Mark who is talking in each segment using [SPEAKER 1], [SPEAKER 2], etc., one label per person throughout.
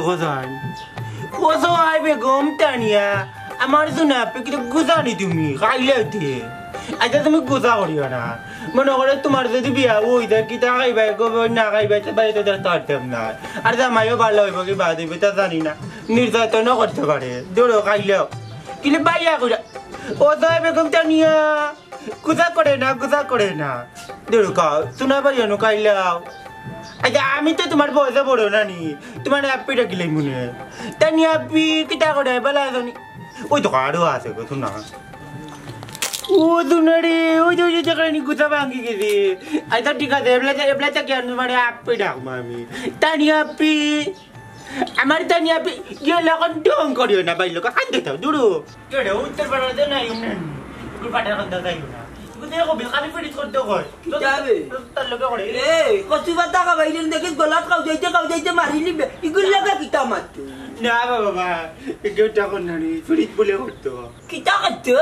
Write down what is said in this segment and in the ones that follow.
[SPEAKER 1] কোথায় কোথায় বেগম টানিয়া আমার তো না কিন্তু গুজানি তুমি খাইলে দিয়ে আচ্ছা তুমি গুজা করিও না মনে করে তোমার যদি বিয়া ওই দেখ কি তা খাইবাই গো না খাইবাই তো বাড়িতে দেখতে পারতাম না আর জামাইও ভালো হইব কি বাদ হইবে তা জানি না নির্যাতনও করতে পারে দৌড়ো খাইলেও কিন্তু বাইয়া করে কোথায় বেগম টানিয়া গুজা করে না দৌড়ো খাও শোনা পারিও না খাইলেও আচ্ছা আমি তো তোমার পয়সা বড় না নি তোমার অ্যাপিটা গেলে মনে তা নিয়ে আপি কিটা করে বেলা জানি ওই তো আরও আছে গো শোনা ও দুনারে ওই যে জায়গায় গুছা ভাঙি গেছে আচ্ছা ঠিক আছে এবলা কেন তোমার অ্যাপি ডাকবো আমি তা নিয়ে আপি আমার তা নিয়ে আপি গেলে এখন ডং করিও না বাইর লোক কান্দে থাও দূরো কেড়ে উত্তর পাড়াতে নাই না পাঠার কথা যাই না খালি ফিরিট করতে হয় তার লোকে করে
[SPEAKER 2] কচু পাতা খাবাইলেন দেখে গলাত খাও যাইতে মারি নিবে ইগুল লাগা কিতা মারতো
[SPEAKER 1] না বাবা কেউ টাকা নানি ফিরিট বলে করতো
[SPEAKER 2] কিতা করতো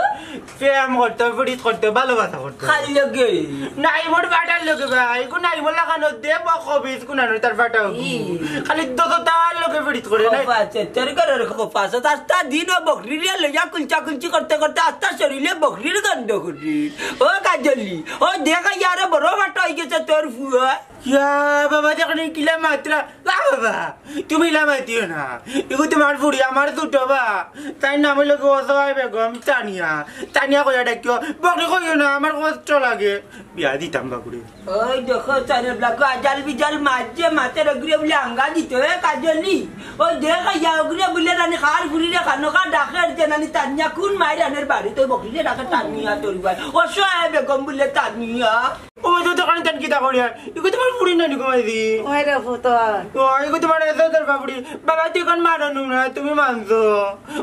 [SPEAKER 1] প্রেম করতো ফিরিট করতো ভালোবাসা করতো
[SPEAKER 2] খালি লাগে
[SPEAKER 1] নাই মোর বাটার লোকে ভাই কোন নাই মোর লাগানো দে বকবিস কোন না তার বাটাও খালি দোতার লোকে ফিরিট করে না
[SPEAKER 2] পাছে তোর করে রাখো পাছে আস্তা দিন বকরি রে লয়া কুলচি করতে আস্তা শরীরে বকরির গন্ধ করি ও কাজলি ও দেখা यार বড় বাটা হই গেছে তোর ফুয়া
[SPEAKER 1] ইয়া বাবা যখন কিলা মাত্রা বাবা তুমি লামাইতিও না এগো তোমার ফুড়ি আমার দুটো বা তাই নাম হইলো অসহায় বেগম তানিয়া কইয়া ডাকিও বকরি কইও না আমার কষ্ট লাগে বিয়া দিতাম বাকুড়ি
[SPEAKER 2] ওই দেখো চারে ব্লাকো আজাল বিজাল মাঝে রগরে বলে আঙ্গা দিতে কাজলি ওই দেখা ইয়াগরে বলে রানি খার ফুড়ি রে খানো কা ডাকের জেনানি তানিয়া কোন মাইরানের বাড়ি তো বকরি রে ডাকে তানিয়া তোর ভাই অসহায় বেগম বলে তানিয়া ও
[SPEAKER 1] তো দোকানে তেন কিটা করিয়া এগো তোমার ফুড়ি নানি কমাই দি
[SPEAKER 3] ওই রে ফুতো
[SPEAKER 1] ও এগো তোমার এসের বাপুড়ি বাবা তুই কোন মারানো না তুমি মানছো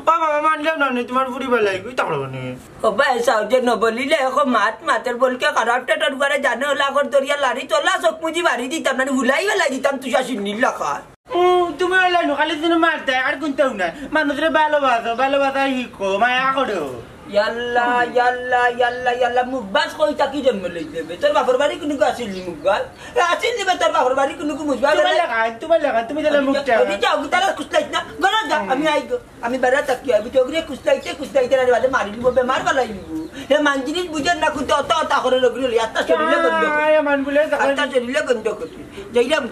[SPEAKER 1] ও বাবা মানলেও না তোমার ফুড়ি বেলাই কই তাকড়ো নে
[SPEAKER 2] ও ভাই সাউজে ন বলিলে এখন মাতের বলকে খারাপটা তোর ঘরে জানে লাগর দরিয়া লারি তোলা চকমুজি বাড়ি দিতাম না হুলাই বেলাই দিতাম তুই আসি নীলাখা
[SPEAKER 1] তুমি লাইনো খালি দিন মারতে আর কোনটাও না মানুষের ভালোবাসা শিখো মায়া করো
[SPEAKER 2] ইয়াল্লা মুখবাস কই তাকি জন্ম লইতে তোর বাপর বাড়ি কোনো আসিলি মুখবাস আসিলি তোর বাপর বাড়ি কোনো মুখবাস
[SPEAKER 1] তোমার লাগা তুমি তাহলে মুখটা
[SPEAKER 2] যাও তারা কুস্তাইত না গনা যা আমি আইগো আমি বেড়া তাকি আমি চোখরে কুস্তাইতে না বাদে মারি দিব বেমার গলাই দিব হে মানজিনিস বুঝেন না কিন্তু অত করে রগরি লই আত্তা শরীরে গন্ধ
[SPEAKER 1] মান বলে
[SPEAKER 2] আত্তা শরীরে গন্ধ করতে যাইরাম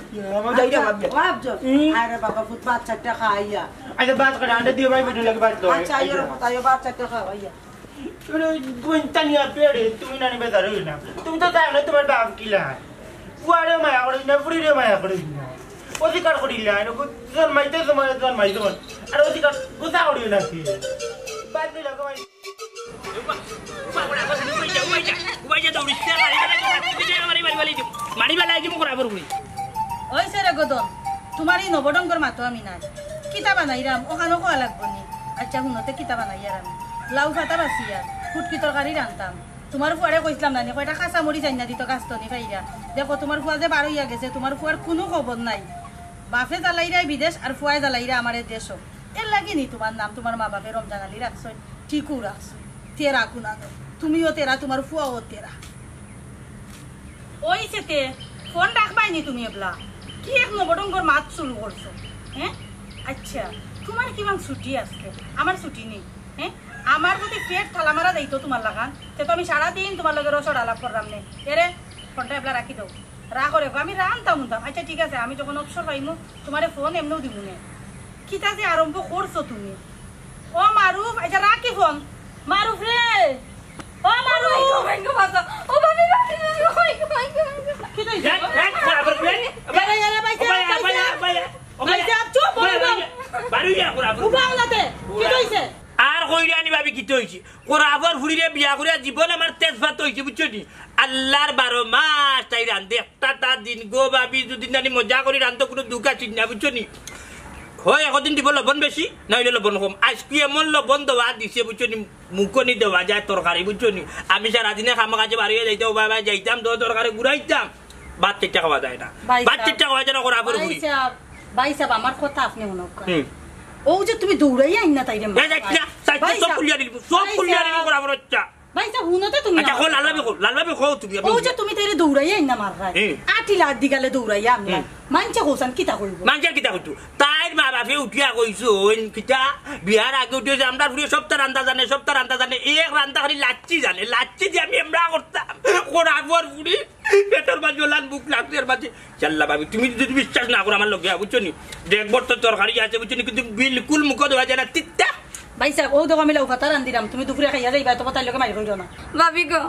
[SPEAKER 3] আবজো আরে বাবা ফুট বাচ্চাটা খাইয়া
[SPEAKER 1] আচ্ছা বাত করে আন্ডা দিয়ে ভাই বেটে লাগে বাত দাও
[SPEAKER 3] আচ্ছা আইরো তাই বাচ্চাটা খাইয়া
[SPEAKER 1] গুনতানিয়া পেড়ে তুমি নানি বেজার হই না তুমি তো জানো তোমার বাপ কিলা ফুয়ারে মায়া করে না ফুড়িরে মায়া করে না অধিকার করিলা না জন্মাইতে আর অধিকার গোসা করিও না কি বাদ দিলা কই
[SPEAKER 3] ওই সেরে গদন তোমার এই নবডঙ্গর মাতো আমি নাই কিতা বানাইরাম ওখানো কোয়া লাগবো নি আচ্ছা হুনতে কিতা বানাইয়ার আমি লাউ ফাটা বাসিয়া ফুটকি তরকারি রান্তাম তোমার ফুয়ারে কইছিলাম না কয়টা কাঁচা মরি চাইনা দিত কাস্তনি পাইরা দেখো তোমার ফুয়া যে বারো ইয়া গেছে তোমার ফুয়ার কোনো খবর নাই বাপে জ্বালাইরাই বিদেশ আর ফুয়ায় জ্বালাইরা আমার দেশ এর লাগে নি তোমার নাম তোমার মা বাপে রমজান আলী রাখছো ঠিকও রাখছো তেরা কুনা তুমিও তেরা তোমার ফুয়াও তেরা ওই সেতে ফোন রাখবাই নি তুমি এবলা কি এক নবডঙ্গর মাত শুরু করছো হ্যাঁ আচ্ছা তোমার কিমান ছুটি আজকে আমার ছুটি নেই হ্যাঁ আমার যদি পেট থালা মারা যাইতো তোমার লাগান সে তো আমি সারাদিন তোমার লগে রসড আলাপ করলাম নে এরে ফোনটা এবলা রাখি দাও রাখো রেখো আমি রানতাম আচ্ছা ঠিক আছে আমি যখন অবসর পাইমু তোমার ফোন এমনিও দিব নে কিতা যে আরম্ভ করছো তুমি ও মারুফ আচ্ছা রাখি ফোন মারুফ রে ও মারুফ ও ভাইগো বাসা ও বাবি কি তুই এক বরাবর বেন আরে আরে ভাই ও ভাই চুপ বলো
[SPEAKER 4] বাড়িয়া বরাবর
[SPEAKER 3] উবাওলাতে কি কইছে
[SPEAKER 4] আর কইরানি ভাবি কি হইছে কোরাবর ফুরিরে বিয়া করে জীবন আমার তেজপাত হইছে বুঝছনি আল্লাহর 12 মাস তাই রান্দে একটা দিন গো ভাবি দুদিন জানি মজা করে রান্দো কোনো দুকা চিন্তা বুঝছনি হয় একদিন দিব লবণ বেশি নইলে লবণ কম আজকে এমন লবণ দেওয়া দিছে বুঝছনি মুখনি দেওয়া যায় তরকারি বুঝছনি আমি সারাদিনে খামা কাজে বাড়িয়ে যাইতাম বাবা যাইতাম তো তরকারি ঘুরাইতাম ভাত চেষ্টা খাওয়া যায় না ভাত চেষ্টা খাওয়া যায় না কোরাবর ফুরি
[SPEAKER 3] ভাই সাহেব আমার কথা আপনি মনে করেন ও যে তুমি দৌড়াই আইন না তাইরে
[SPEAKER 4] সব ফুলিয়া দিল কোরাবর আচ্ছা
[SPEAKER 3] ভাই সাহেব হুনতে তুমি
[SPEAKER 4] আচ্ছা কল লালবাবি কও তুমি
[SPEAKER 3] ও যে তুমি তাইরে দৌড়াই আইন না মাররাই আটি লাদ দিগালে দৌড়াই আমলা মানছে হোসেন কিতা কইব
[SPEAKER 4] মানছে কিতা কইতো তাই মায়ের মা বাপে উঠিয়া কইছো কিতা বিহার আগে উঠিয়েছে আমরা ফুরিয়ে সপ্তাহ রান্না জানে এক রান্না খালি লাচ্ছি দিয়ে আমি এমরা করতাম কোরাবর ফুরি পেটের মাঝে লাল বুক লাগছে এর মাঝে চাল্লা ভাবি তুমি যদি বিশ্বাস না করো আমার লোকে বুঝছো নি দেখবর তো তরকারি আছে বুঝছো নি কিন্তু বিলকুল মুখ দেওয়া যায় না তিত্তা
[SPEAKER 3] ভাই সাহেব ও দেখো আমি লৌকাতা রান্ধিলাম তুমি দুপুরে খাইয়া যাইবা তো তাই লোকে মারি করিও না
[SPEAKER 5] ভাবি গো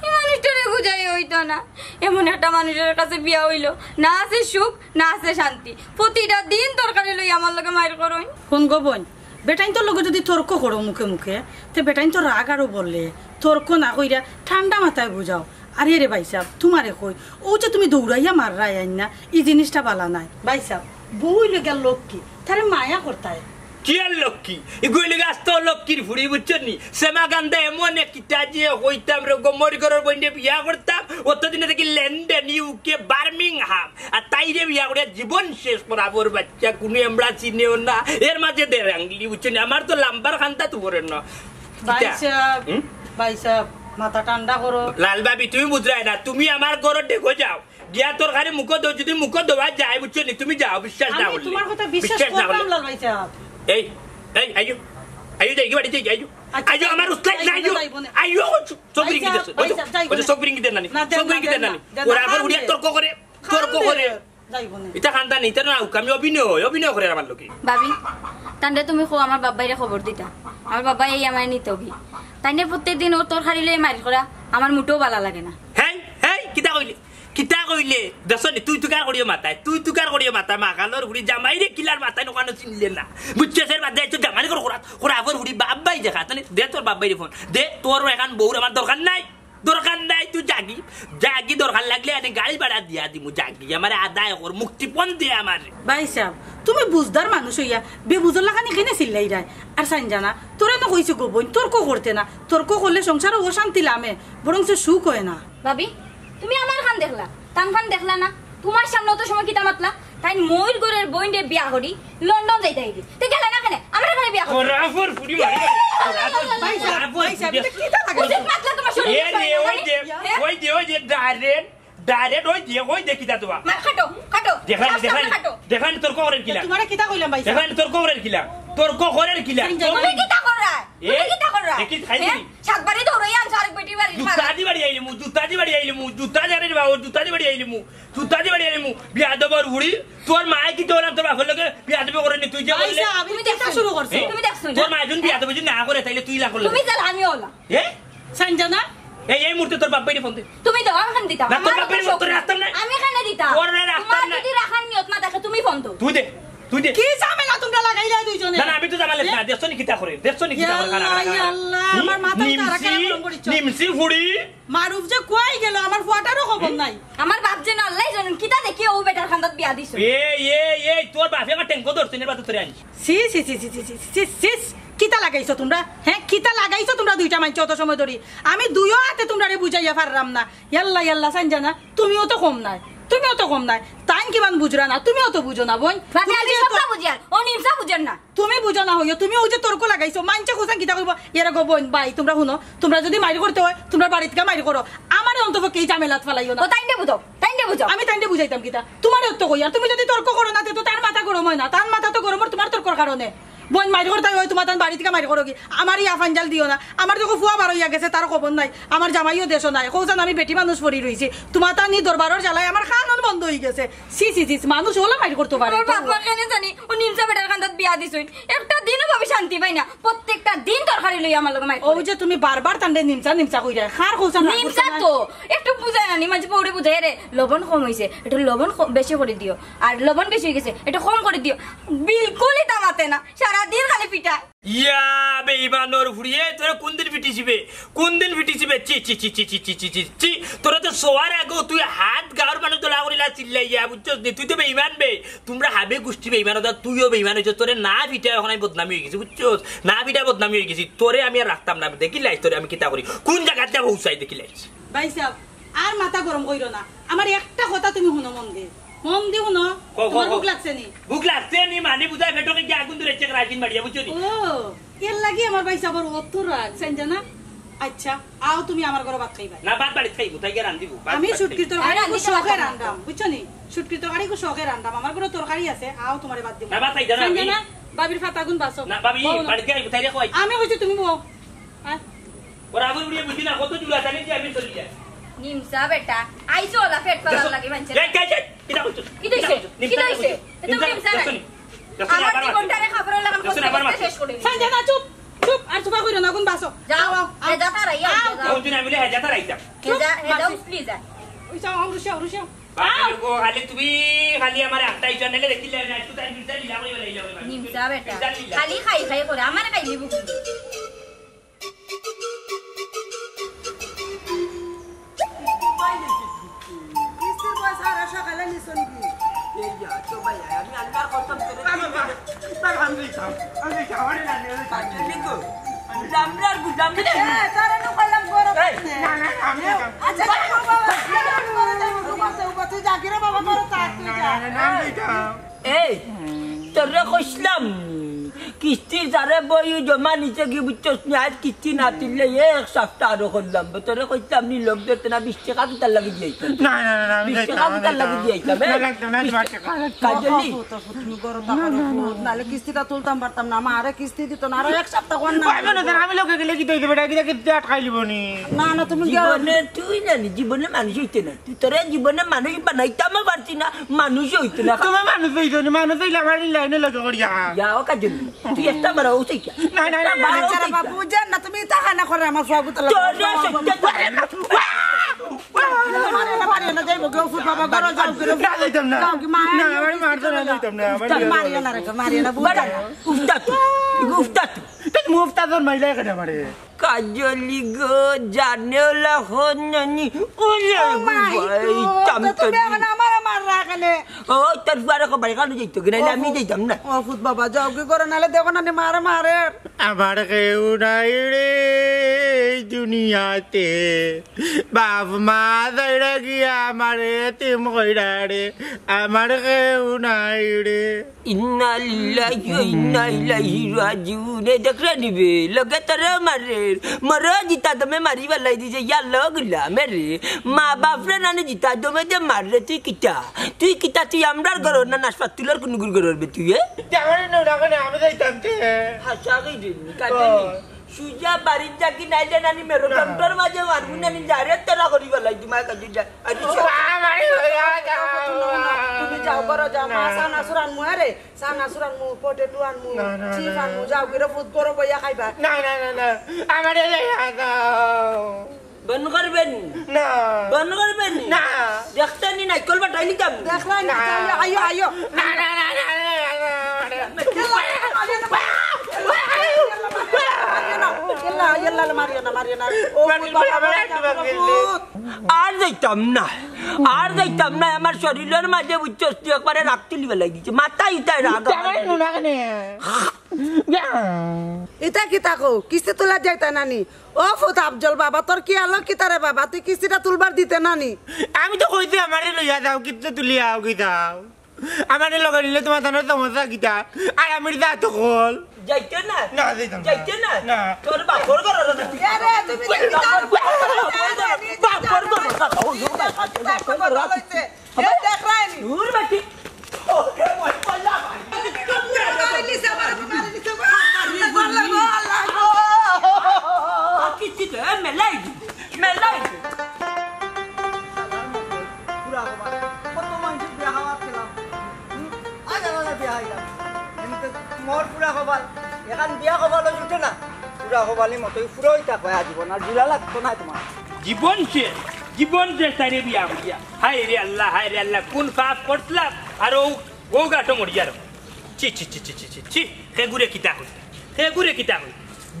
[SPEAKER 5] এই মানুষটারে বুঝাই হইতো না এমন একটা মানুষের কাছে বিয়া হইলো না আছে সুখ না আছে শান্তি প্রতিটা দিন তরকারি লই আমার লগে মায়ের করই
[SPEAKER 3] কোন গো বোন বেটাইন তোর লগে যদি তর্ক করো মুখে মুখে তে বেটাইন তো রাগ আরো বললে তর্ক না কইরা ঠান্ডা মাথায় বুঝাও আরে রে ভাই সাহেব তোমারে কই ও যে তুমি দৌড়াইয়া মাররাই আইন না এই জিনিসটা বালা নাই ভাই সাহেব বই লেগে লক্ষ্মী তারে মায়া করতায়
[SPEAKER 4] কি আর লক্ষ্মী এগুলি গাছ তো লক্ষ্মীর ফুড়ি বুঝছো নি সেমা গান্ধা এমন কিতা যে হইতাম রে গমরি করার বইনে বিয়া করতাম অতদিনে দেখি লেন্ডন ইউকে বার্মিংহাম আর তাইরে বিয়া করে জীবন শেষ করাবোর বাচ্চা কোনো এমরা চিনেও না এর মাঝে দেড় আঙ্গলি বুঝছো নি আমার তো লাম্বার খান্তা তো বলেন না
[SPEAKER 3] ভাই সাহেব মাথা ঠান্ডা করো
[SPEAKER 4] লাল বাবি তুমি বুঝরাই না তুমি আমার ঘরে দেখো যাও গিয়া তোর খালি মুখ দো যদি মুখ দেওয়া যায় বুঝছো নি তুমি যাও বিশ্বাস না করলে
[SPEAKER 3] তোমার কথা বিশ্বাস করলাম লাল ভাই সাহেব
[SPEAKER 4] এই আইয়ো দেখি বাড়িতে আইয়ো আমার উস্তাদ না আইয়ো সবরি কি দেছ ওই সবরি কি দেন নানি ওরা আবার উড়িয়া তর্ক করে এটা খান্তা নেই না আমি অভিনয় করে আমার লোকে
[SPEAKER 5] ভাবি তান্ডে তুমি খো আমার বাবাইরে খবর দিতা আমার বাবাই এই আমায় নিতে হবি তাইনে প্রত্যেকদিন ও তরকারি লই মারি করা আমার মুটেও ভালো লাগে না
[SPEAKER 4] হেই কিতা কইলে দশনি তুই তুকার করিও মাথায় মাকালোর হুড়ি জামাইরে কিলার মাথায় নোকানো চিনলে না বুঝছে স্যার বাদ দেয় জামাই করে ওরা আবার হুড়ি বাবাই দেখা দে তোর বাবাইরে ফোন দে তোর এখন বউর আমার দরকার নাই তুই জাগি দরকার লাগলে আমি গাড়ি ভাড়া দিয়া দিমু জাগি আমার আদায় কর মুক্তিপণ দিয়ে আমার
[SPEAKER 3] ভাই সাহেব তুমি বুঝদার মানুষ হইয়া বেবুজর লাগানি কেনে চিল্লাই রায় আর সাইন জানা তোরা না কইছো গো বোন তর্ক করতে না তর্ক করলে সংসারে অশান্তি লামে বরং সে সুখ হয় না
[SPEAKER 5] ভাবি তুমি আমার খান দেখলা তান খান দেখলা না তোমার সামনে অত সময় কিতা মাতলা তাই ময়ূর গরের বইন্ডে বিয়া করি লন্ডন যাইতে হইবি তে গেলা না কেন আমরা এখানে বিয়া করি
[SPEAKER 4] ওরাফর ফুড়ি মারি
[SPEAKER 3] ভাই সাহেব এটা কিটা লাগে
[SPEAKER 5] বুঝিস মাতলা তোমার শরীর
[SPEAKER 4] ওই যে ডাইরেক্ট ওই দে কিতা তোমা
[SPEAKER 5] খাটো
[SPEAKER 4] দেখান তোর করের কিলা
[SPEAKER 3] তোমারে কিটা কইলাম ভাই সাহেব
[SPEAKER 4] দেখান তোর করের কিলা
[SPEAKER 5] তুমি কিতা কররা
[SPEAKER 4] দেখি খাইলি
[SPEAKER 5] সাতবারই দৌড়াই আনছ আরেক বেটি বাড়ি
[SPEAKER 4] জুতাদি বাড়ি আইলিমু বিয়া দেবার হুড়ি তোর মায়ে কি তোর তোর বাপের লগে বিয়া দেবে করে নি তুই যে বললে
[SPEAKER 3] তুমি দেখা শুরু করছো
[SPEAKER 5] তুমি দেখছো
[SPEAKER 4] তোর মা যখন বিয়া দেবে যদি না করে তাইলে তুই লা করলে
[SPEAKER 5] তুমি জাল আমি হলা
[SPEAKER 3] সঞ্জনা
[SPEAKER 4] এই মুহূর্তে তোর বাপ বাইরে ফোন দে
[SPEAKER 5] তুমি দাও আমি খান দিতা
[SPEAKER 4] না তোর বাপ বাইরে তোর রাস্তা নাই
[SPEAKER 5] আমি খানে দিতা
[SPEAKER 4] তোর রাস্তা নাই
[SPEAKER 5] যদি রাখার নিয়ত না দেখে তুমি ফোন দাও
[SPEAKER 4] তুই দে
[SPEAKER 3] কি ঝামেলা তোমরা লাগাইলা দুইজনে
[SPEAKER 4] না আমি তো জামালে না দেখছনি কিতা করে খানা
[SPEAKER 3] আল্লাহ আমার মাথা তারা কেমন করিছ
[SPEAKER 4] নিমসি ফুড়ি
[SPEAKER 3] মারুফ যে কই গেল আমার ফুয়াটারও খবর নাই
[SPEAKER 5] আমার বাপ যে না আল্লাহ জানেন কিতা দেখি ও বেটার খান্দাত বিয়া দিছো
[SPEAKER 4] এই তোর বাপে আমার ট্যাঙ্কো ধরছে নে বাদ তোরে আনি
[SPEAKER 3] সি কিতা লাগাইছো তোমরা হ্যাঁ কিতা লাগাইছো তোমরা দুইটা মানছো অত সময় ধরি আমি দুইও হাতে তোমরা বুঝাইয়া পারলাম না ইয়াল্লা সঞ্জনা তুমিও তো কম নাই তাই কিমান বুঝরা না তুমিও তো বুঝো না বোন তুমি বুঝো না হইও তুমি ওই যে তর্ক লাগাইছো মানছে খোঁজা কিতা কইব এরা গো বোন ভাই তোমরা শুনো তোমরা যদি মারি করতে হয় তোমরা বাড়ি থেকে মারি করো আমার অন্তপক্ষে এই ঝামেলাত ফেলাইও না
[SPEAKER 5] তাইন্ডে বুঝো
[SPEAKER 3] আমি তাইন্ডে বুঝাইতাম কিতা তোমার তো কই আর তুমি যদি তর্ক করো না তো তার মাথা গরম হয় না তার মাথা তো গরম তোমার তর্কর কারণে বোন মারি করতে হয় তোমার তার বাড়ি থেকে মারি করো কি আমার ইয়া ফাঞ্জাল দিও না আমার যখন ফুয়া বার হইয়া গেছে তার খবর নাই আমার জামাইও দেশও নাই কৌজান আমি বেটি মানুষ পড়ি রইছি তোমার তার নি দরবারের জ্বালায় আমার খানন বন্ধ হয়ে গেছে সি মানুষ হলো মারি করতে পারে
[SPEAKER 5] জানি ও নিমসা বেটার খান্দাত বিয়া দিছই একটা দিনও ভাবে শান্তি পাই না প্রত্যেকটা দিন তরকারি লই আমার লগে মাই
[SPEAKER 3] ও যে তুমি বারবার তান্ডে নিমসা কইরা খার কৌজান
[SPEAKER 5] নিমসা তো একটু বুঝায় না নিমাজ পৌড়ে বুঝায় রে লবণ কম হইছে এটা লবণ বেশি করে দিও আর লবণ বেশি হয়ে গেছে এটা কম করে দিও বিলকুলই তামাতে না সারা দিন খালি পিটা
[SPEAKER 4] ইয়া বেঈমানর ফুড়িয়ে তোরা কোন দিন ফিটিছিবে চি তোরা তো সোয়ার আগে তুই হাত গাওয়ার মানুষ তো লাগরিলা চিল্লাইয়া বুঝছস তুই তো বেঈমান বে তোমরা হাবে গোষ্ঠী বেঈমান দা তুইও বেঈমান হইছস তোরে না ভিটা এখন আমি বদনামি হয়ে গেছি বুঝছস না ভিটা বদনামি হয়ে গেছি তোরে আমি আর রাখতাম না দেখিলাই তোরে আমি কিতা করি কোন জায়গাতে পৌঁছাই দেখিলাই
[SPEAKER 3] ভাই সাহেব আর মাথা গরম কইরো না আমার একটা কথা তুমি শুনো মন দি শুনো তোমার ভুক লাগছে নি
[SPEAKER 4] মানে বুঝাই ফেটকে কি আগুন ধরে চেক রাখিন মারিয়া বুঝছনি
[SPEAKER 3] ও এর লাগি আমার ভাই সাহেব অত রাগ সঞ্জনা আচ্ছা আও তুমি আমার ঘরে ভাত খাইবা
[SPEAKER 4] না ভাত বাড়ি খাইবো তাই রান্ধিব
[SPEAKER 3] আমি শুটকির তরকারি খুব শখে রান্ধাম বুঝছো নি শুটকির তরকারি খুব শখে রান্ধাম আমার ঘরে তরকারি আছে আও তোমারে ভাত দিব
[SPEAKER 4] না ভাত খাইতা না
[SPEAKER 3] সঞ্জনা বাবির ফাতা গুণ বাসো
[SPEAKER 4] না ভাবি বাড়িতে আইবো তাই কই
[SPEAKER 3] আমি কইছি তুমি বউ হ্যাঁ
[SPEAKER 4] ওরা আবার উড়িয়ে বুঝি না কত জুলা জানি যে আমি চলি যাই
[SPEAKER 5] নিমসা বেটা আইছো ওলা পেট পালার লাগে মানছে
[SPEAKER 4] এই কাই কিটা হইছো
[SPEAKER 5] কি দিছে তুমি নিমসা আমার জীবনটারে খবর লাগাম করতে শেষ করে দিছি
[SPEAKER 3] সঞ্জনা চুপ চুপ আর চুপা কইরো না গুণ বাসো
[SPEAKER 5] যাও এ যাতা রাইয়া
[SPEAKER 4] কোন দিন আমি হেজাতা রাইতা
[SPEAKER 5] যাও প্লিজ
[SPEAKER 3] ওই যাও রুশিয়া
[SPEAKER 4] বাকি গো খালি তুমি খালি আমার একটা ইচ্ছা নেলে দেখিলে না একটু টাইম দিতে দিলা কই বলে যাও
[SPEAKER 5] নিমসা বেটা খালি খাই খাই করে আমার খাই লিবু
[SPEAKER 2] কিস্তির পয়সা আর সকালে নিছো নাকি এই যা তো ভাই আমি আল্লাহর কসম করে লিখো জামরার গুজাম তারে নো কইলাম গরম আচ্ছা বাবা তুই জাকিরে বাবা করো তা তুই যা এই তোরে কইলাম কিস্তির যারে বই জমা নিচে গিয়ে বুঝছস না আজ কিস্তি না তুললে এক সপ্তাহ আরো করলাম তোরে কইতাম নি লোক ধরতে না 20 টাকা তো তার লাগি দিয়েছিলাম
[SPEAKER 1] না আমি
[SPEAKER 2] 20 টাকা তো তার লাগি দিয়েছিলাম
[SPEAKER 1] না লাগতো না তোমার টাকা
[SPEAKER 2] কাজলি
[SPEAKER 6] তুমি করো তা করো নালে কিস্তিটা তুলতাম পারতাম না আমার কিস্তি দিত না আর এক সপ্তাহ কোন না
[SPEAKER 1] পাইবে না আমি লোকে গেলে কি দইতে বেটা কি আটকাই লিবনি
[SPEAKER 6] না না তুমি
[SPEAKER 2] জীবনে তুই জানি জীবনে মানুষ হইতে না তুই তোরে জীবনে মানুষ বানাইতাম পারছি না মানুষ হইতে না
[SPEAKER 1] তুমি মানুষ হইছো না মানুষ হইলে আমার লাইনে লগে করিয়া
[SPEAKER 2] যাও কাজলি তুই একটা মারা উঠে কি
[SPEAKER 1] না
[SPEAKER 6] বাচ্চারা বাবু জান না তুমি টাকা না করে আমার সব তো
[SPEAKER 2] তোরে সত্যি করে না
[SPEAKER 6] মারিও না যাইবো গো ফুট বাবা ঘর যাও করে
[SPEAKER 1] না দিতাম না
[SPEAKER 6] যাও কি মা
[SPEAKER 1] না আমি মারতো না দিতাম না
[SPEAKER 6] মারিও না রে মারিও না বুঝা
[SPEAKER 2] উফতা
[SPEAKER 1] তুই মুফতা তোর মাইলা কেন মারে
[SPEAKER 2] কাজলি গো জানেও লাখন নানি ওলে ভাই
[SPEAKER 6] তুমি এখন আমার মার রাখলে
[SPEAKER 2] ও তোর বারে খবর কানো যাইতো কিনা আমি যাইতাম না
[SPEAKER 6] ও ফুট বাবা যাও কি করে নালে দেখো না মারে মারে
[SPEAKER 1] আমার কেউ নাই রে দুনিয়াতে বাপ মা দাইরা গিয়া আমারে তিম কইরা রে আমার কেউ নাই রে
[SPEAKER 2] ইন্না লিল্লাহি ওয়া ইন্না ইলাইহি রাজিউন দেখরা নিবে লগে তোরে মারে মরো জিতা তুমি মারি বালাই দিছে ইয়া লগলা মেরে মা বাপরে নানে জিতা তুমি দে মারলে তুই কিটা তুই আমরার ঘর না নাশপাত তুলার কোন গুর ঘর বে তুই
[SPEAKER 1] জামানে না রাখনে আমি যাইতাম তে
[SPEAKER 2] হাসা গই দিন কাজনি সুজা বাড়ি যাকি নাইলে নানি মেরো দমটর মাঝে মারবু নানি যারে তেরা করি বালাই দিমা কাজি যা আদি
[SPEAKER 1] আমারে
[SPEAKER 6] তুমি যাও করো যাও মা সানা সুরান মু আরে সানা সুরান মু পটেটো আন মু চিপ আন মু যাও করে ফুট করো বইয়া খাইবা
[SPEAKER 1] না আমারে যাইয়া দাও
[SPEAKER 2] বন করবেন
[SPEAKER 1] না
[SPEAKER 2] বন করবেন
[SPEAKER 1] না
[SPEAKER 2] দেখতে নি নাই কলবা টাইলি কাম
[SPEAKER 6] দেখলা না আইও আইও
[SPEAKER 1] না
[SPEAKER 6] মারিও না ও
[SPEAKER 2] আর যাইতাম না আমার শরীরের মাঝে উচ্চস্তি একবারে রাগ তুলি বেলাই দিচ্ছে মাথা ইটাই রাগ
[SPEAKER 6] এটা কি তাকো কিস্তি তোলা যাইতা নানি ও ফুত আফজল বাবা তোর কি আলো কি তারে বাবা তুই কিস্তিটা তুলবার দিতে নানি
[SPEAKER 1] আমি তো কইতে আমারে লইয়া যাও কিতে তুলিয়া আও কি দাও আমারে লগা নিলে তোমার তানোর সমস্যা কিটা আর আমি দা তো কল
[SPEAKER 2] যাইতে না
[SPEAKER 1] না যাইতাম
[SPEAKER 2] যাইতে না
[SPEAKER 1] না
[SPEAKER 2] তোর বাপর ঘর
[SPEAKER 6] আরে তুমি দেখ রাইনি
[SPEAKER 2] দূর বাটি ওরে মই পাল্লা কিস্তি তো মেলাই
[SPEAKER 7] মোর পুরা খবর এখন বিয়া খবর জুটে না পুরা খবরলি মতই ফুরই থাকো আজীবন আর জুড়া লাগতো না তোমার
[SPEAKER 4] জীবন শেষ তাইরে বিয়া করিয়া হায় রে আল্লাহ কোন পাপ করতলাম আর ও গাটো মরিয়ার ছি হে গুরে কিতা কই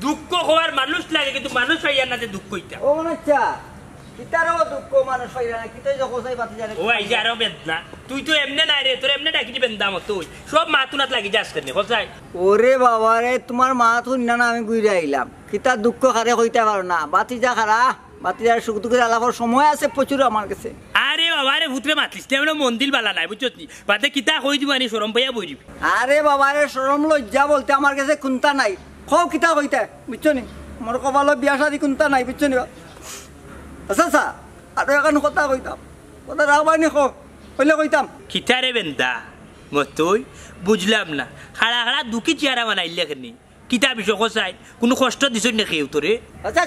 [SPEAKER 4] দুঃখ হওয়ার মানুষ লাগে কিন্তু মানুষ হইয়া না যে দুঃখ হইতা
[SPEAKER 7] ও মনে আচ্ছা কিতারও দুঃখ মানুষ হয় না কিতাই যখন সাই বাতি জানে
[SPEAKER 4] ও আইজা আরো বেদনা তুই তো এমনে নাই রে তোর এমনে ডাকি বেন্দা মত তুই সব মাতুনাত লাগি যাস কেন হসাই
[SPEAKER 7] ওরে বাবা রে তোমার মা তো না আমি ঘুরে আইলাম কিতার দুঃখ খারে হইতে পারো না বাতি যা খারা বাতি যার সুখ দুঃখের আলাপর সময় আছে প্রচুর আমার কাছে
[SPEAKER 4] আরে বাবা রে ভূতরে মাতিস না মন্দির বালা নাই বুঝছস নি বাতে কিতা কই দিব আনি শরম পাইয়া বই দিবি
[SPEAKER 7] আরে বাবা রে শরম লজ্জা বলতে আমার কাছে কোনটা নাই খাও কিতা হইতে বুঝছো নি মোর কপালে বিয়া শাদি কোনটা নাই বুঝছো নি আচ্ছা আচ্ছা আর এখন কথা কইতাম কথা রাখবানি কইলে কইতাম
[SPEAKER 4] খিতারে বেন্দা মতই বুঝলাম না খাড়া খাড়া দুঃখী চেহারা বানাইলে কেন কিতা বিষয় কসাই কোনো কষ্ট দিছ নাকি তোরে
[SPEAKER 7] আচ্ছা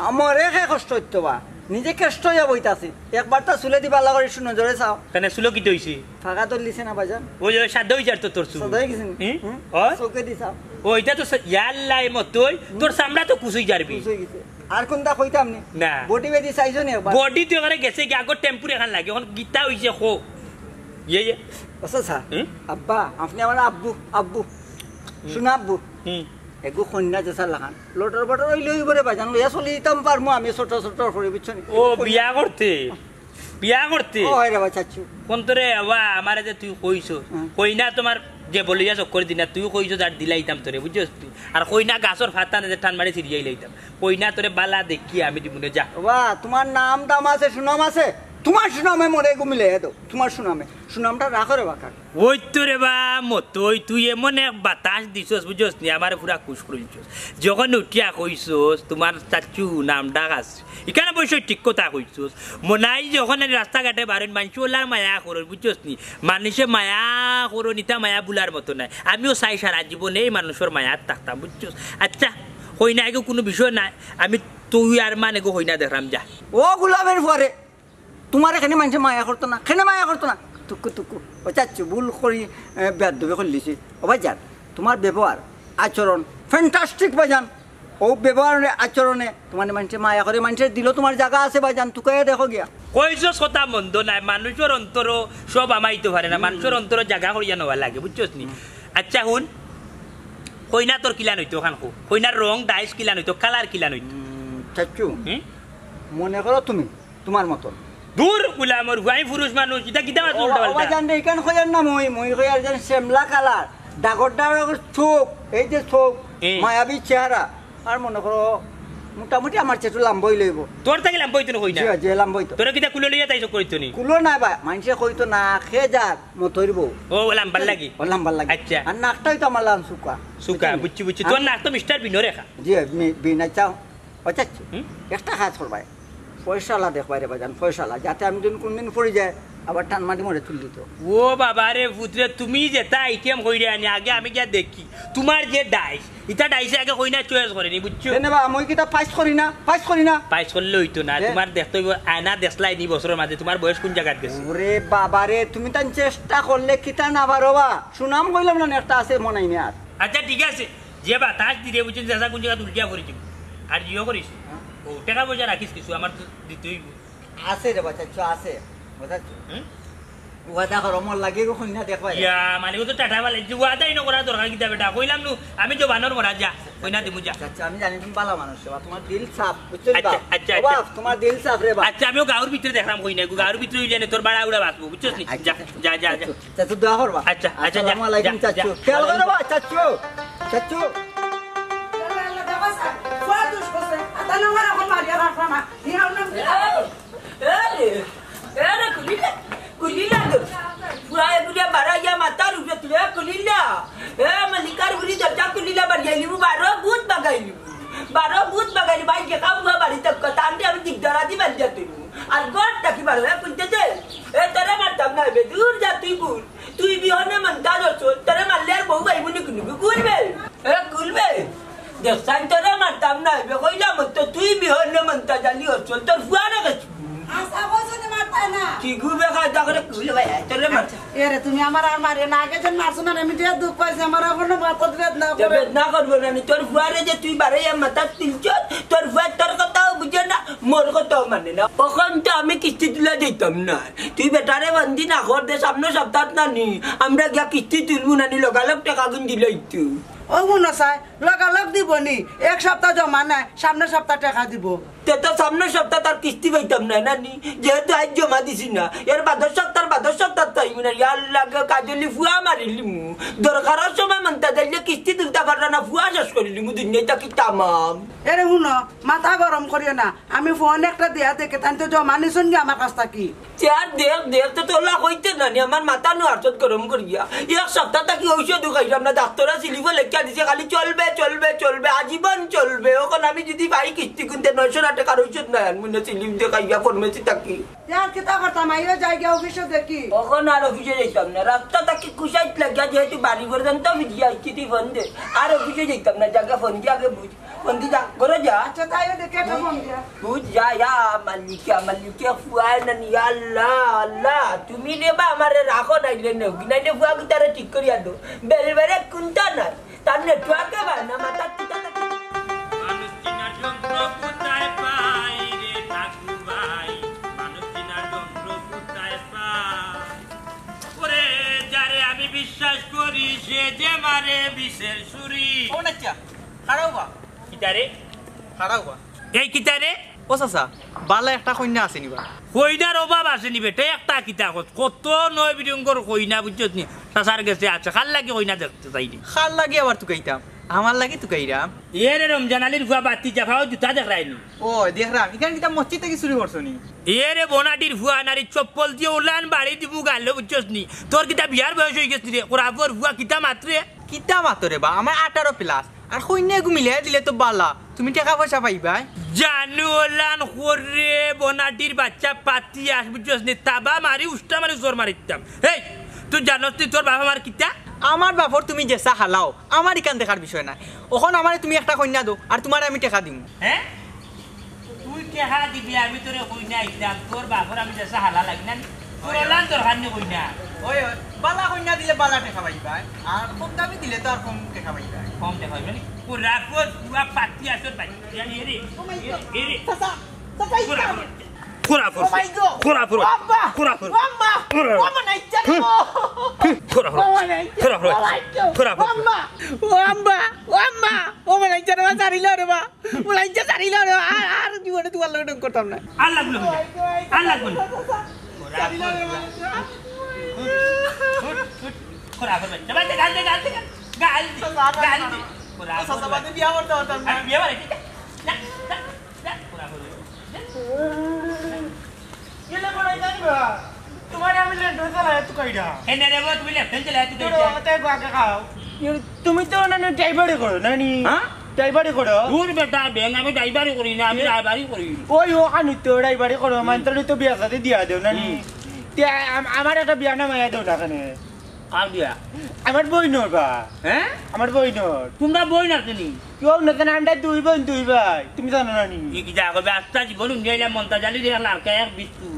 [SPEAKER 7] আমার একে কষ্ট হইতো বা নিজে কষ্ট হইয়া বইতাছি একবার তা চুলে দিবা লাগা একটু নজরে চাও
[SPEAKER 4] কেন চুলো কি হইছে
[SPEAKER 7] ফাঁকা তো লিছে না বাজান
[SPEAKER 4] ওই যে সাধ্য হইছে তো তোর চুল
[SPEAKER 7] সদাই গেছেন চোখে দিছাও
[SPEAKER 4] ওইটা তো ইয়াল্লাই মতই তোর চামড়া তো কুচুই যাবি
[SPEAKER 7] বুঝে গেছে আর কোনটা কইতাম নি
[SPEAKER 4] না
[SPEAKER 7] বডি বেদি চাইছো নি একবার
[SPEAKER 4] বডি তো এখানে গেছে কি আগর টেম্পুর এখান লাগে এখন গীতা হইছে খো ইয়ে
[SPEAKER 7] আচ্ছা আব্বা আপনি আমার আব্বু আব্বু শুনা আব্বু এগু কন্যা যেসা লাগান লটর বটর ওই লই বরে বাজান লইয়া চলি দিতাম পারমু আমি ছোট ছোট করে বুঝছো নি
[SPEAKER 4] ও বিয়া করতে
[SPEAKER 7] ও রে বাচ্চাচু
[SPEAKER 4] কোন তোরে আবা আমারে যে তুই কইছো কইনা তোমার যে বলিয়া চক্কর দিনা তুই কইছো যার দিলাইতাম তোরে বুঝছস তুই আর কইনা গাছর ফাতা না যে টান মারি ছিড়িয়াই লাইতাম কইনা তোরে বালা দেখি আমি দিমুনে যা
[SPEAKER 7] বাবা তোমার নাম দাম আছে সুনাম আছে তোমার সুনামে মরে গুমিলে এতো তোমার সুনামটা রাখো রে বাকা
[SPEAKER 4] ওই তো রে বা মতই তুই এমন এক বাতাস দিছস বুঝছস নি আমার পুরা খুশ করিছস যখন উঠিয়া কইছস তোমার চাচু নাম ডাক আছে এখানে বসে ঠিক কথা কইছস মনাই যখন রাস্তাঘাটে বারেন মানুষ ওলার মায়া করো বুঝছস নি মানুষে মায়া করো নিতা মায়া বুলার মতো নাই আমিও চাই সারা জীবনে এই মানুষের মায়া থাকতাম বুঝছস আচ্ছা হই না এগো কোনো বিষয় নাই আমি তুই আর মানে গো হই না দেখলাম যা
[SPEAKER 7] ও গোলাপের পরে তোমার এখানে মানুষ মায়া করতো না কেন মায়া করতো না টুকু ও চাচ্ছু ভুল করি বেদবে করলিছি ও ভাইজান তোমার ব্যবহার আচরণ ফ্যান্টাস্টিক ভাইজান ও ব্যবহার আচরণে তোমার মানুষে মায়া করে মানুষের দিল তোমার জায়গা আছে ভাইজান তুকে দেখো গিয়া
[SPEAKER 4] কইছস কথা মন্দ নাই মানুষের অন্তর সব আমাইতে পারে না মানুষের অন্তর জায়গা করিয়া নেওয়া লাগে বুঝছস নি আচ্ছা হুন কইনা তোর কিলান হইতো ওখান কইনার রং ডাইস কিলান হইতো কালার কিলান হইতো
[SPEAKER 7] চাচ্ছু মনে করো তুমি তোমার মতন
[SPEAKER 4] দূর গুলামর ভাই পুরুষ মানুষ এটা কিতা মাছ উল্টা পাল্টা
[SPEAKER 7] জান এইখান কইয়ার না মই কইয়ার জান শ্যামলা কালার ডাগর ডাগর চোখ এই যে চোখ মায়াবী চেহারা আর মনে করো মোটামুটি আমার চেটু লাম্বই লইব
[SPEAKER 4] তোর থেকে লাম্বই তো কই না
[SPEAKER 7] যে লাম্বই তো
[SPEAKER 4] তোর কিতা কুলো লইয়া তাইছো কইতো নি
[SPEAKER 7] কুলো না ভাই মানুষে কইতো না খে যার মতইব
[SPEAKER 4] ও লাম্বার লাগি আচ্ছা
[SPEAKER 7] আর নাকটাই তো আমার লান
[SPEAKER 4] সুকা বুঝছি তোর নাক তো মিস্টার বিনো রেখা
[SPEAKER 7] জি বিনা চাও আচ্ছা একটা কাজ করবাই পয়সালা দেখবাই রে বাজান পয়সালা যাতে আমি যদি কোনদিন পড়ে যায় আবার টান মাটি মরে তুল দিত
[SPEAKER 4] ও বাবা রে পুত্রে তুমি যেটা আইটেম কইরে আনি আগে আমি যা দেখি তোমার যে ডাইস এটা ডাইসে আগে কইনা চয়েস করে নি বুঝছো
[SPEAKER 7] নেবা মই কিটা পাইস করি না পাইস
[SPEAKER 4] করলে হইতো না তোমার দেখতে আয়না দেখলাই নি বছরের মাঝে তোমার বয়স কোন জায়গাত গেছে
[SPEAKER 7] ওরে বাবা রে তুমি তান চেষ্টা করলে কিটা না পারবা সুনাম কইলাম না একটা আছে মনাই নি আর
[SPEAKER 4] আচ্ছা ঠিক আছে যে বাতাস দিরে বুঝছেন যাসা কোন জায়গা উল্টিয়া করেছি আর জিও করিস ও টাকা পয়সা রাখিস কিছু আমার তো দিতেই
[SPEAKER 7] আছে রে বাচ্চা আছে বুঝাচ্ছ ওয়াদা করো মন লাগে কখন না দেখবা
[SPEAKER 4] ইয়া মানে তো টাটা বালে ওয়াদাই ন করা দরকার কিতা বেটা কইলাম নু আমি তো বানর মরা যা কইনা দিমু যা
[SPEAKER 7] আচ্ছা আমি জানি তুমি ভালো মানুষ বা তোমার দিল সাফ বুঝছো
[SPEAKER 4] আচ্ছা আচ্ছা
[SPEAKER 7] বাপ তোমার দিল সাফ রে বাপ
[SPEAKER 4] আচ্ছা আমিও গাঁর ভিতরে দেখলাম কইনা গাঁর ভিতরে হইলে তোর বাড়া উড়া বাসবো বুঝছস নি যা যা যা যা
[SPEAKER 7] চাচু দোয়া করবা
[SPEAKER 4] আচ্ছা আচ্ছা
[SPEAKER 7] আসসালামু আলাইকুম চাচু খেয়াল করো বা চাচু
[SPEAKER 2] তুই বিহনে মন্তা তোরে মারলে আর বউ গাইব নি গুলবে দেখান তোরে মারতাম না কইলাম তো তুই বিহনে মন্তা জানি হচ্ছ তোর ফুয়া না গেছ কি গুবে খাতা করে গুলবে তোরে মারতা
[SPEAKER 6] এরে তুমি আমার আর মারিও না আগে যেন মারছো না আমি যে দুঃখ পাইছি আমার এখনো মাথাত বেদনা করে
[SPEAKER 2] বেদনা করবো না তোর ফুয়ারে যে তুই বারে মাথা তিলছ তোর ফুয়া তোর কথাও বুঝে না মোর কথাও মানে না তখন তো আমি কিস্তি তুলে দিতাম না তুই বেটারে বন্দি না কর দে সামনে সপ্তাহ না নি আমরা গিয়া কিস্তি তুলবো না নি লগালগ টাকা গুন দিল একটু
[SPEAKER 6] ও মনে চাই লগালগ দিব নি এক সপ্তাহ জমা নাই সামনের সপ্তাহ টাকা দিব
[SPEAKER 2] তো সামনের সপ্তাহ তার কিস্তি পাইতাম না নানি যেহেতু আজ জমা দিছি না এর বাদর সপ্তাহ তাই না আল্লাহ কাজলি ফুয়া মারিলি মু দরকারের সময় মানতা দিলে কিস্তি তুলতে পারল না ফুয়া শেষ করিলি মু দুনিয়াটা কি তামাম
[SPEAKER 6] এরে শুনো মাথা গরম করিও না আমি ফোন একটা দেয়া থেকে তাই তো জমা নিছুন কি আমার কাছ থাকি
[SPEAKER 2] চার দেখ তো তোলা হইতে না আমার মাথা নো হার্টত গরম করিয়া এক সপ্তাহ থাকি ঔষধ খাইলাম না ডাক্তারা সিলিব লেখা পয়সা দিছে খালি চলবে চলবে চলবে আজীবন চলবে ওখানে আমি যদি ভাই কিস্তি কিনতে 900 টাকা রইছত না মুনে সিলিম দে খাইয়া ফরমেসি থাকি
[SPEAKER 6] ইয়ার কিতা করতাম আইও জায়গা অফিসে দেখি
[SPEAKER 2] ওখানে আর অফিসে যাইতাম না রাস্তা থাকি কুশাইত লাগিয়া যেহেতু বাড়ি করে দেন তো ভিজিয়া কিতি ফোন দে আর অফিসে যাইতাম না জায়গা ফোন দিয়ে আগে বুঝ ফোন দি যা করে যা
[SPEAKER 6] আচ্ছা তাইও দেখে একটা ফোন দিয়া
[SPEAKER 2] বুঝ যা ইয়া মালিকা ফুয়ানানি আল্লাহ আল্লাহ তুমি নেবা আমারে রাখো নাইলে নেও গিনাইলে ফুয়া কি তারে ঠিক করিয়া দো বেলবেরে কুনতা না তার নেটওয়ার্কে বা না মাথা টিটা থাকে
[SPEAKER 4] মানুষ চিনার যন্ত্র কোথায় পাই রে ঠাকুর ভাই মানুষ চিনার যন্ত্র কোথায় পাই ওরে যারে আমি বিশ্বাস করি সে যে মারে বিষের ছুরি
[SPEAKER 8] ও নাচ্চা খাড়াও বা
[SPEAKER 4] কিতারে
[SPEAKER 8] খাড়াও বা
[SPEAKER 4] এই কিতারে
[SPEAKER 8] ও চাচা বালা একটা কন্যা আছে নিবা
[SPEAKER 4] কইনার অভাব আছে নি বেটে একটা কিতা কত নয় বিরঙ্গর কইনা বুঝছত নি চাচার গেছে আচ্ছা খাল লাগে কইনা দেখতে চাইনি
[SPEAKER 8] খাল লাগে আবার তুকাইতাম আমার লাগে তুকাইরাম
[SPEAKER 4] এরে রমজান আলীর ফুয়া বাতি জাফাও জুতা দেখায়নি
[SPEAKER 8] ও দেখরাম এখানে কিতা মসজিদ থেকে চুরি করছো নি
[SPEAKER 4] এরে বনাটির ফুয়া নারী চপ্পল দিয়ে উলান বাড়ি দিব গালো বুঝছস নি তোর কিতা বিয়ার বয়স হয়ে গেছে রে ওরাবর ফুয়া কিতা মাত্রে
[SPEAKER 8] কিতা মাতরে বা আমার 18 প্লাস আর কন্যা গুমিলে দিলে তো বালা তুমি টাকা পয়সা পাইবা
[SPEAKER 4] জানু ওলান করে বনাটির বাচ্চা পাতি আস বুঝছস নি তাবা মারি উষ্টা মারি জোর মারিতাম এই তুই জানস নি তোর বাবা মার কিতা
[SPEAKER 8] আমার বাপর তুমি যেসা হালাও আমার ইকান দেখার বিষয় না ওখন আমারে তুমি একটা কন্যা দাও আর তোমার আমি টাকা দিম
[SPEAKER 4] হ্যাঁ তুই টেহা দিবি আমি তোরে কইনা আইতাম তোর বাপর আমি যেসা হালা লাগি না তোর ওলান তোর খান্নি কইনা
[SPEAKER 8] ওই বালা কন্যা দিলে বালা টাকা পাইবা আর কম দামি দিলে তো আর কম টাকা পাইবা
[SPEAKER 4] কম দেখাই মানে পুরাপুর পুরা পাতি আসত ভাই জানি এরে এরে
[SPEAKER 8] চাচা
[SPEAKER 4] পুরাপুর পুরাপুর পুরাপুর
[SPEAKER 8] আম্মা আম্মা নাই জানো
[SPEAKER 4] পুরাপুর পুরাপুর পুরাপুর
[SPEAKER 8] ও আম্মা ও মানে জানো সারিলো রে বা ও লাইজা সারিলো রে আর জীবনে তোমার লগে করতাম না
[SPEAKER 4] আল্লাহ গুলো আল্লাহ গুলো পুরাপুর বাচ্চা বাচ্চা গালতে গালতে গালতে গালতে
[SPEAKER 8] চাচা বাদে বিয়া করতে হতাম না
[SPEAKER 4] বিয়ে বাড়ি ঠিক না না পুরাপুর
[SPEAKER 1] এলে বড়াই জানিবা তোমার আমি লেন্ডো চালাই তো কইরা
[SPEAKER 4] এনে রে বো তুমি লেফট চলে আইতে
[SPEAKER 1] তোর ওতে গাকে খাও তুমি তো না ড্রাইভারই করো নানি
[SPEAKER 4] হ্যাঁ
[SPEAKER 1] ড্রাইভারই করো
[SPEAKER 4] দূর বেটা ব্যাং আমি ড্রাইভারই করি না আমি ড্রাইভারই করি
[SPEAKER 1] ওই ও আনি তো ড্রাইভারই করো মানতলি তো বিয়া সাথে দিয়া দেও নানি তে আমার একটা বিয়া না মায়া দেও না কানে
[SPEAKER 4] আর দিয়া
[SPEAKER 1] আমার বইনর বা
[SPEAKER 4] হ্যাঁ
[SPEAKER 1] আমার বইনর
[SPEAKER 4] তোমরা বই না তুমি
[SPEAKER 1] কেউ না জানা আমরা দুই বোন দুই ভাই তুমি জানো নানি
[SPEAKER 4] ই কি যা করবে আস্তা জীবন উন্নয়ন মন্তা জালি রে লারকা এক বিস্তু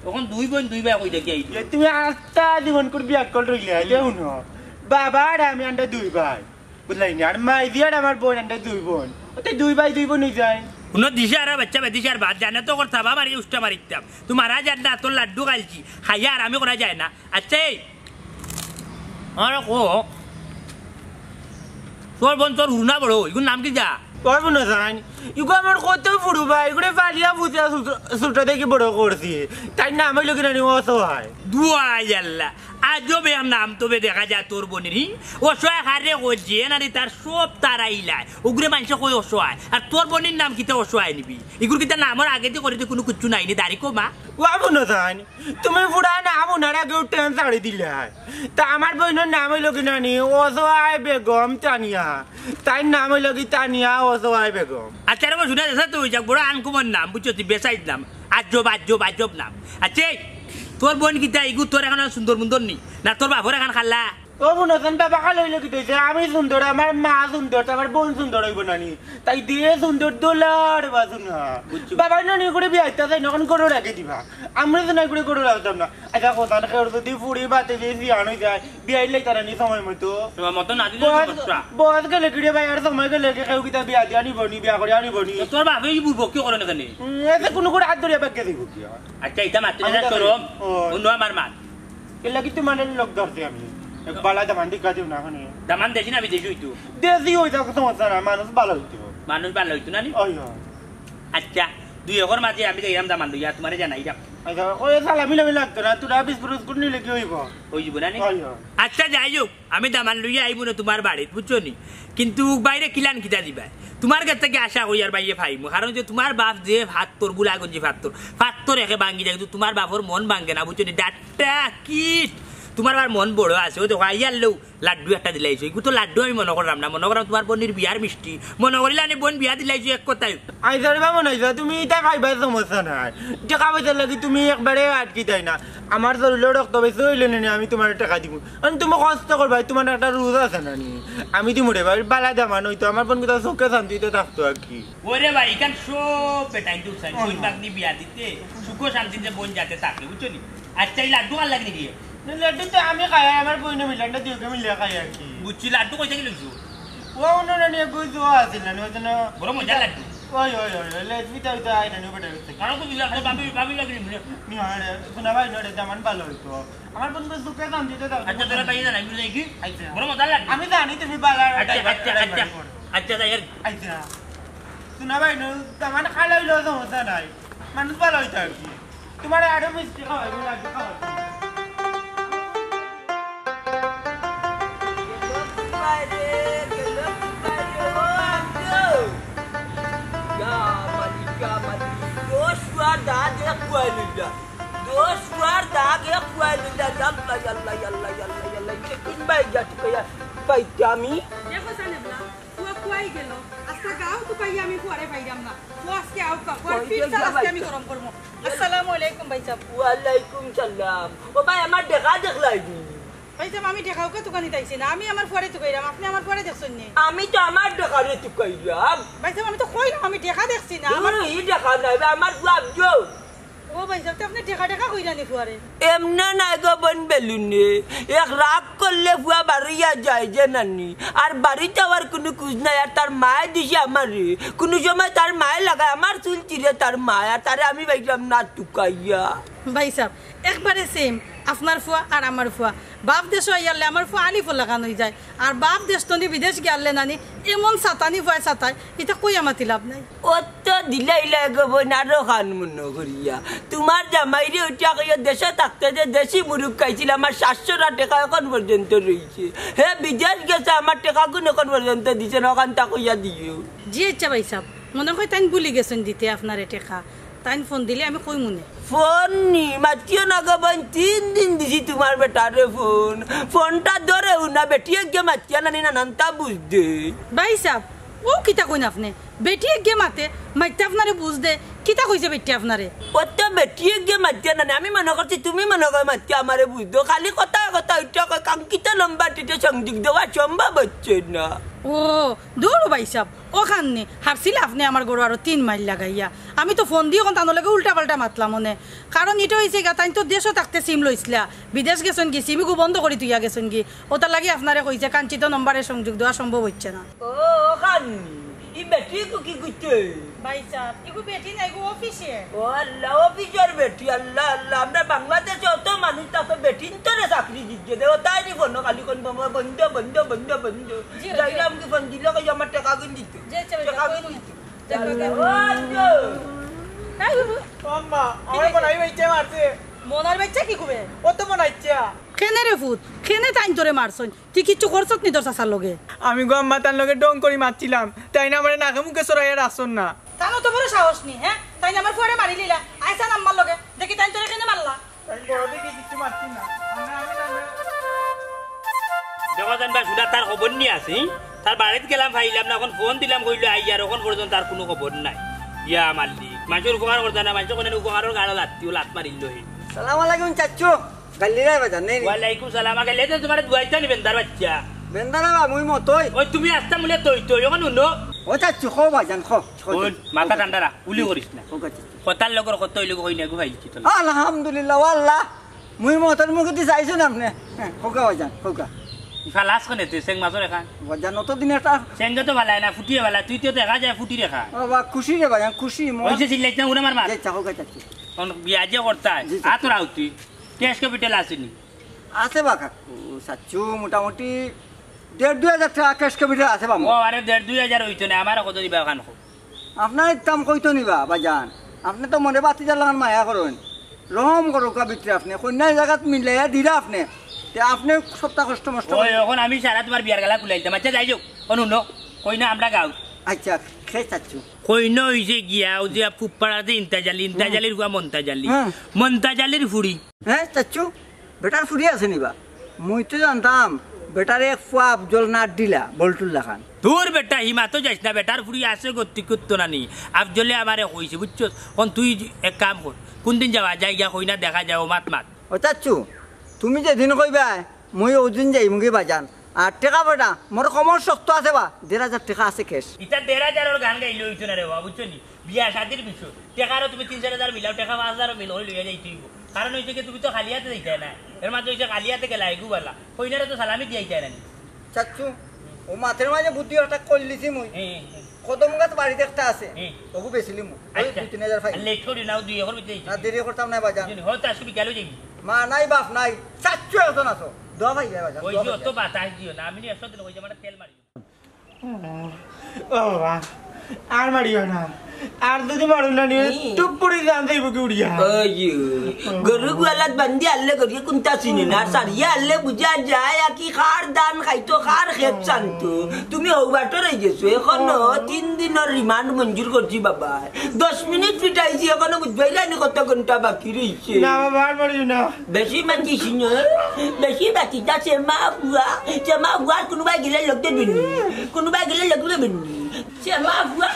[SPEAKER 4] তখন দুই বোন দুই ভাই কই দেখি আইতো
[SPEAKER 1] তুমি আস্তা জীবন করে বিয়া কল রইলে দেও না বাবা আর আমি আমরা দুই ভাই বুঝলাই না আর মাই দিয়ে আমার বোন আমরা দুই বোন ওতে দুই ভাই দুই বোন হয়ে যায়
[SPEAKER 4] কোনো দিশা আর বাচ্চা বেদিশা আর ভাত জানে তো করতা বাবা মারি উষ্টা মারিতাম তোমার রাজার না তোর লাড্ডু খাইছি খাইয়া আর আমি করা যায় না আচ্ছা এই আর কো তোর বোন তোর হুনা বড় এগুলোর নাম কি যা
[SPEAKER 1] পারবো না জানি ইগো আমার কত ফুড়ু ভাই এগুলো পালিয়া বুঝিয়া ছোট থেকে বড় করছি তাই না আমি লোকের নানি অসহায়
[SPEAKER 4] দুয়াই আল্লাহ আজও বেয়ার নাম তবে দেখা যায় তোর বোনের অসহায় হারে করছে নানি তার সব তারাইলায় ওগুলো মানুষে কই অসহায় আর তোর বোনের নাম কিতা অসহায় নিবি এগুলো কিতা নামের আগে দিয়ে করে কোনো কিচ্ছু নাই নি দাঁড়ি কমা
[SPEAKER 1] পারবো না জানি তুমি ফুড়া না আপনার আগেও ট্রেন ছাড়ি দিলে তা আমার বোনের নাম হইল কি নানি অসহায় বেগম তানিয়া তাই নাম হইল কি তানিয়া অসহায় বেগম
[SPEAKER 4] আচ্ছা রে শুনে যাচ্ছে তুই যাক বড় আনকুমার নাম বুঝছো তুই বেসাইড নাম আজব আজব আজব নাম আচ্ছা তোর বোন কিতা ইগু তোর এখন সুন্দর মুন্দর নি না তোর বাপর এখন খাল্লা
[SPEAKER 1] ও বোনজন বাবা কাল হইলে কি হয়েছে আমি সুন্দর আমার মা সুন্দর আমার বোন সুন্দর হইব নানি তাই দিয়ে সুন্দর দোলার বাজু না বাবা নানি করে বিয়ে আসতে চাই নখন গরু রাখে দিবা আমরা তো নাই করে গরু রাখতাম না আচ্ছা কথা না খেয়ে যদি ফুড়ি বাতে দিয়ে জিয়ান হয়ে যায় বিয়ে আইলে তারা নি সময় মতো
[SPEAKER 4] তোমার মতো না দিলে
[SPEAKER 1] বয়স গেলে কিরে ভাই আর সময় গেলে কেউ কিতা বিয়া দিয়ে আনিব নি বিয়া করে আনিব নি
[SPEAKER 4] তোর বাপে কি বুঝবো কি করে না জানি
[SPEAKER 1] এতে কোনো করে হাত ধরিয়া বাক্য দিব কি
[SPEAKER 4] আচ্ছা এটা মাত্র না তোর অন্য আমার মান
[SPEAKER 1] এলা কি তোমার লোক ধরতে আমি বালা দামান দিকা দিও না হনে
[SPEAKER 4] দামান দেশি না বিদেশি হইতো
[SPEAKER 1] দেশি হই যাক সমস্যা না মানুষ ভালো হইতো
[SPEAKER 4] মানুষ ভালো হইতো না নি
[SPEAKER 1] ওই
[SPEAKER 4] আচ্ছা দুই একর মাঝে আমি দেখলাম দামান লইয়া তোমার জানাই যাম
[SPEAKER 1] আচ্ছা ওই সালা মিলামি লাগতো না তোরা বিস্কুট স্কুট নিলে কি হইব
[SPEAKER 4] ওই যাব না নি আচ্ছা যাই হোক আমি দামান লইয়া আইব না তোমার বাড়িত বুঝছো নি কিন্তু বাইরে কিলান কিতা দিবা তোমার কাছ থেকে আশা করি আর বাইরে ফাইমু কারণ যে তোমার বাপ যে ভাত তোর গুলা গঞ্জি ভাত তোর একে ভাঙ্গি যায় কিন্তু তোমার বাপর মন ভাঙ্গে না বুঝছো নি ডাটা কিট তোমার আর মন বড় আছে ও দেখো আইয়ার লো লাড্ডু একটা দিলাইছো এগুলো তো লাড্ডু আমি মনে করলাম না মনে করলাম তোমার বোনের বিয়ার মিষ্টি মনে করিলে আমি বোন বিয়া দিলাইছো এক কথায়
[SPEAKER 1] আইসার বা মনে হয়েছে তুমি এটা খাইবা সমস্যা নাই টাকা পয়সা লাগি তুমি একবারে আটকি তাই না আমার শরীরে রক্ত বেশি হইলে না আমি তোমার টাকা দিব কারণ তুমি কষ্ট করবা তোমার একটা রুজ আছে না নি আমি দিব রে ভাই বালা দামা নইতো আমার বোন কোথাও চোখে শান্তিতে থাকতো আর কি
[SPEAKER 4] ওরে ভাই এখান সব বেটাই তো চাই বোন বাগনি বিয়া দিতে সুখ শান্তিতে বোন যাতে থাকে বুঝছো নি আচ্ছা এই লাড্ডু কার লাগনি দিয়ে
[SPEAKER 1] লাড্ডু তো আমি খাই আমার বোন মিলানটা দিওকে মিলে খাই আর কি
[SPEAKER 4] বুঝছি লাড্ডু কইছে কি লইছো
[SPEAKER 1] ও ওনারা নিয়ে বুঝো আছে না ওই জন্য
[SPEAKER 4] বড় মজা লাড্ডু
[SPEAKER 1] ওই লেটস বিটা বিটা আই না বেটা
[SPEAKER 4] কারণ তো দিলা ভাবি লাগনি
[SPEAKER 1] নি আরে শোনা ভাই নড়ে দামান ভালো হইতো আমার বোন তো সুখে শান্তিতে থাকতো
[SPEAKER 4] আচ্ছা তোরা পাইয়ে না আমি কি
[SPEAKER 1] আচ্ছা
[SPEAKER 4] বড় মজা লাড্ডু
[SPEAKER 1] আমি জানি তুমি বালা
[SPEAKER 4] আচ্ছা তাই
[SPEAKER 1] আচ্ছা শোনা ভাই নো দামান খাইলে হইলো সমস্যা নাই মানুষ ভালো হইতো আর কি তোমার আরো মিষ্টি খাওয়াইবো লাড্ডু খাওয়াইবো
[SPEAKER 3] দেখো সানেবলা ও কুয়াই গেল আজকে গাও তো পাই আমি পরে পাইরাম না ও আজকে আউ কা পর ফির আজকে আমি গরম করব আসসালামু আলাইকুম ভাই সাহেব
[SPEAKER 2] ওয়ালাইকুম সালাম ও ভাই আমার দেখা দেখলাই
[SPEAKER 3] ভাই সাহেব আমি দেখাও কা দোকানে তাইছি না আমি আমার পরে তো কইরাম আপনি আমার পরে দেখছেন নি
[SPEAKER 2] আমি তো আমার দেখারে তো কইলাম
[SPEAKER 3] ভাই সাহেব আমি তো কইলাম আমি দেখা দেখছি না
[SPEAKER 2] আমার এই দেখা নাই আমার লাভজো
[SPEAKER 3] ও ভাই সাহেব তো আপনি দেখা কইরা নি পরে
[SPEAKER 2] এমনে নাই গো বন বেলুনে এক রাগ করলে ফুয়া বাড়িয়া যায় যে নানি আর বাড়ি যাওয়ার কোনো কুজ নাই আর তার মায় দিছে আমারে কোনো সময় তার মায় লাগায় আমার চুল চিরে তার মায় আর তারে আমি ভাইলাম না টুকাইয়া
[SPEAKER 3] ভাই সাহেব একবারে সেম আপনার ফুয়া আর আমার ফুয়া বাপ দেশ আইয়ালে আমার ফুয়া আলিফ লাগানো যায় আর বাপ দেশ তো বিদেশ গিয়ালে নানি এমন সাতানি ফুয়া সাতায় এটা কই আমার লাভ নাই
[SPEAKER 2] অত দিলাইলা গো বোন আরো খান মনে করিয়া তোমার জামাইরে উঠা কইয়া দেশে থাকতে যে দেশি মুরুখ খাইছিল আমার 700 টাকা এখন পর্যন্ত রয়েছে হে বিদেশ গেছে আমার টাকাগুলো এখন পর্যন্ত দিছে না ওখান তা কইয়া দিও
[SPEAKER 3] জি আচ্ছা ভাই সাহেব মনে হয় তাই ভুলি গেছেন দিতে আপনার টেকা তাই ফোন দিলে আমি কই মনে
[SPEAKER 2] ফোন নি মাতিও না গো বোন 3 দিন দিছি তোমার বেটারে ফোনটা ধরেও না বেটিয়ে গে মাতিয়া না না নানতা বুঝতে
[SPEAKER 3] ভাই সাহেব ও কিতা কইন আপনি বেটিয়ে গে মাতে মাইতে আপনারে বুঝ দে কিতা কইছে বেটি আপনারে
[SPEAKER 2] অত বেটিয়ে গে মাতিয়া না আমি মনে করছি তুমি মনে কর মাতিয়া আমারে বুঝদো খালি কথা ওইটা কাঙ্কিত লম্বাটিতে সংযোগ দেওয়া সম্ভব হচ্ছে না
[SPEAKER 3] ও দৌড়ো ভাই সাহেব ওখানে হারছিল আপনি আমার গরু আরো 3 মাইল লাগাইয়া আমি তো ফোন দিয়ে কোন তানলে উল্টা পাল্টা মাতলাম মনে কারণ এটা হয়েছে গা তাই তো দেশও থাকতে সিম লইছিলা বিদেশ গেছেন কি সিম বন্ধ করে তুইয়া গেছেন কি ওটা লাগি আপনারে কইছে কাঞ্চিত নম্বরে সংযোগ দেওয়া সম্ভব হচ্ছে না
[SPEAKER 2] ও খান ই বেটি কি কইতে
[SPEAKER 3] ভাই সাহেব ইগো বেটি না ইগো অফিসে
[SPEAKER 2] ও আল্লাহ অফিসের বেটি আল্লাহ আল্লাহ আমরা বাংলাদেশে অত মানুষ তাতে বেটি তো চাকরি দিচ্ছে দেও তাই নি ফোন খালি কোন বন্ধ বন্ধ বন্ধ বন্ধ যাইলাম কি ফোন দিল কই আমার টাকা কিন দিতে টাকা কিন দিতে
[SPEAKER 8] আম্মা আমার বনাই বাইচে মারছে
[SPEAKER 3] মনার বাচ্চা কি কবে
[SPEAKER 8] ও তো বনাইছে
[SPEAKER 3] কেনে রে ফুট কেনে তাইন তোরে মারছন তুই কিচ্ছু করছত নি তোর চাচার লগে
[SPEAKER 8] আমি গো আম্মা তার লগে ডং করে মারছিলাম তাই না আমার নাকে মুখে সরাইয়া আসন না
[SPEAKER 3] তানো তো বড় সাহস নি হ্যাঁ তাই আমার ফুয়ারে মারি লিলা আইসা নাম্বার লগে দেখি তাইন তোরে কেনে মারলা
[SPEAKER 8] তাই বড় দেখি কিছু মারছি না
[SPEAKER 4] যখন ভাই সুদা তার খবর নিয়ে আসি তার বাড়িতে গেলাম ভাইলাম না এখন ফোন দিলাম কইলো আইয়ার এখন পর্যন্ত তার কোনো খবর নাই ইয়া মাল্লিক মানুষের উপকার করতে না মানুষ কোনো উপকারের গাড়া লাত্তিও লাত মারিল
[SPEAKER 7] সালাম আলাইকুম চাচু গাল্লিরাই বাজার নেই
[SPEAKER 4] ওয়ালাইকুম সালাম আগে লেতে তোমার দুয়াইতা নি বেন্দার বাচ্চা
[SPEAKER 7] বেন্দানা বা মুই মতই
[SPEAKER 4] ওই তুমি আসতা মুলে তই এখন নুনো
[SPEAKER 7] ও চাচু খো বাজান খো
[SPEAKER 4] মাথা ঠান্ডা রাখ উলি করিস না
[SPEAKER 7] খো চাচু
[SPEAKER 4] কথার লগর কত হইলে কই না গো ভাইছি তো
[SPEAKER 7] আলহামদুলিল্লাহ আল্লাহ মুই মতর মুখে দি যাইছো না আপনি খোকা বাজান খোকা
[SPEAKER 4] ফালাস কোনে তুই সেং মাছর এখান
[SPEAKER 7] বাজান অত দিন একটা
[SPEAKER 4] সেঙ্গে তো ভালাই না ফুটিয়ে ভালা তুই তো দেখা যায় ফুটি রেখা
[SPEAKER 7] বাবা খুশি রে বাজান খুশি
[SPEAKER 4] ওইছে সিলাইতে উড়ে মার মার
[SPEAKER 7] যাই খোকা চাচু
[SPEAKER 4] কোন বিয়াজে করতা আত রাউতি ক্যাশ ক্যাপিটাল আসেনি
[SPEAKER 7] আছে বা কাকু চাচু মোটামুটি 1.5-2,000 টাকা ক্যাশ ক্যাপিটাল আছে বা
[SPEAKER 4] ও আরে 1.5-2,000 হইতো না আমার কত দিবা ওখান
[SPEAKER 7] আপনার দাম কইতো নিবা বাজান আপনি তো মনে বাতি জ্বালান মায়া করেন রহম করো ভিতরে আপনি কন্যার জায়গাত মিলাইয়া দিলা আপনি আপনি সপ্তাহ কষ্ট মষ্ট
[SPEAKER 4] ওই এখন আমি সারা তোমার বিয়ার গেলা কুলাইতাম আচ্ছা যাই যাও অনুন কই না আমরা গাও
[SPEAKER 7] আচ্ছা খেয়ে চাচ্ছু
[SPEAKER 4] কই না হইছে গিয়া ও যে ফুপ্পাড়াতে ইন্তাজালির হুয়া মন্তাজালি মন্তাজালির ফুড়ি
[SPEAKER 7] হ্যাঁ চাচ্ছু বেটার ফুড়ি আছে নিবা মুই তো জানতাম বেটারে এক ফুয়া আফজল না দিলা বলটুল্লা খান
[SPEAKER 4] তোর বেটা হিমা তো যাইস না বেটার ফুরি আছে গতি করতো না নি আফজলে আমারে কইছে বুঝছো কোন তুই এক কাম কর কোনদিন যাওয়া যাই গিয়া কই না দেখা যাও মাত মাত
[SPEAKER 7] ও চাচ্ছু তুমি যেদিন কইবা মুই ওদিন যাই মুগি বাজান আর টেকা বেটা মোর কমর শক্ত আছে বা 1,000 টাকা আছে কেশ
[SPEAKER 4] ইটা 1,000 গান গাইল হইতো না রে বাবা বুঝছো নি বিয়া শাদির বিষয় টাকারও তুমি 3-4,000 মিলাও টাকা 5,000 মিল হই লইয়া যাইতেই কারণ হইছে কি তুমি তো খালিয়াতে যাইতে না এর মাঝে হইছে খালিয়াতে গেলা এগু বালা কইনারে তো সালামি দিয়াই যায় না
[SPEAKER 7] চাচ্ছু ও মাথের মাঝে বুদ্ধি একটা কইলিছি মুই কদম গাছ বাড়িতে একটা আছে ওগু বেছিলি মু 2-3,000 ফাই
[SPEAKER 4] লেট করি নাও 2 এখন বিতে
[SPEAKER 7] না দেরি করতাম না বাজান
[SPEAKER 4] হয়তো আসবি গেল যাবি
[SPEAKER 7] মা নাই বাপ নাই চাচ্ছু এখন আছো দোয়া ভাই বাজান
[SPEAKER 4] ওই যে তো বাতাস দিও না আমি 100 দিন ওই যে মানে তেল মারি
[SPEAKER 1] ও বাবা আর মারিও না আর যদি মারু না নিয়ে টুপ পড়ে যান যাইব কি উড়িয়া
[SPEAKER 2] গরু গোয়ালাত বান্ধি আল্লে করিয়ে কোনটা চিনি না সারিয়া আল্লে বুঝা যায় কি খার দান খাইতো খার খেত চানতো তুমি হৌবাটো রয়ে গেছো এখনো 3 দিনের রিমান্ড মঞ্জুর করছি বাবা 10 মিনিট পিটাইছি এখনো বুঝবাই জানি কত ঘন্টা বাকি রয়েছে
[SPEAKER 1] না বাবা আর মারিও না
[SPEAKER 2] বেশি মানছি সিনিয়র বেশি বাকি যা চেমা বুয়া কোনোবাই গেলে লোক দেবেন কোনোবাই গেলে লোক দেবেন চেমা বুয়া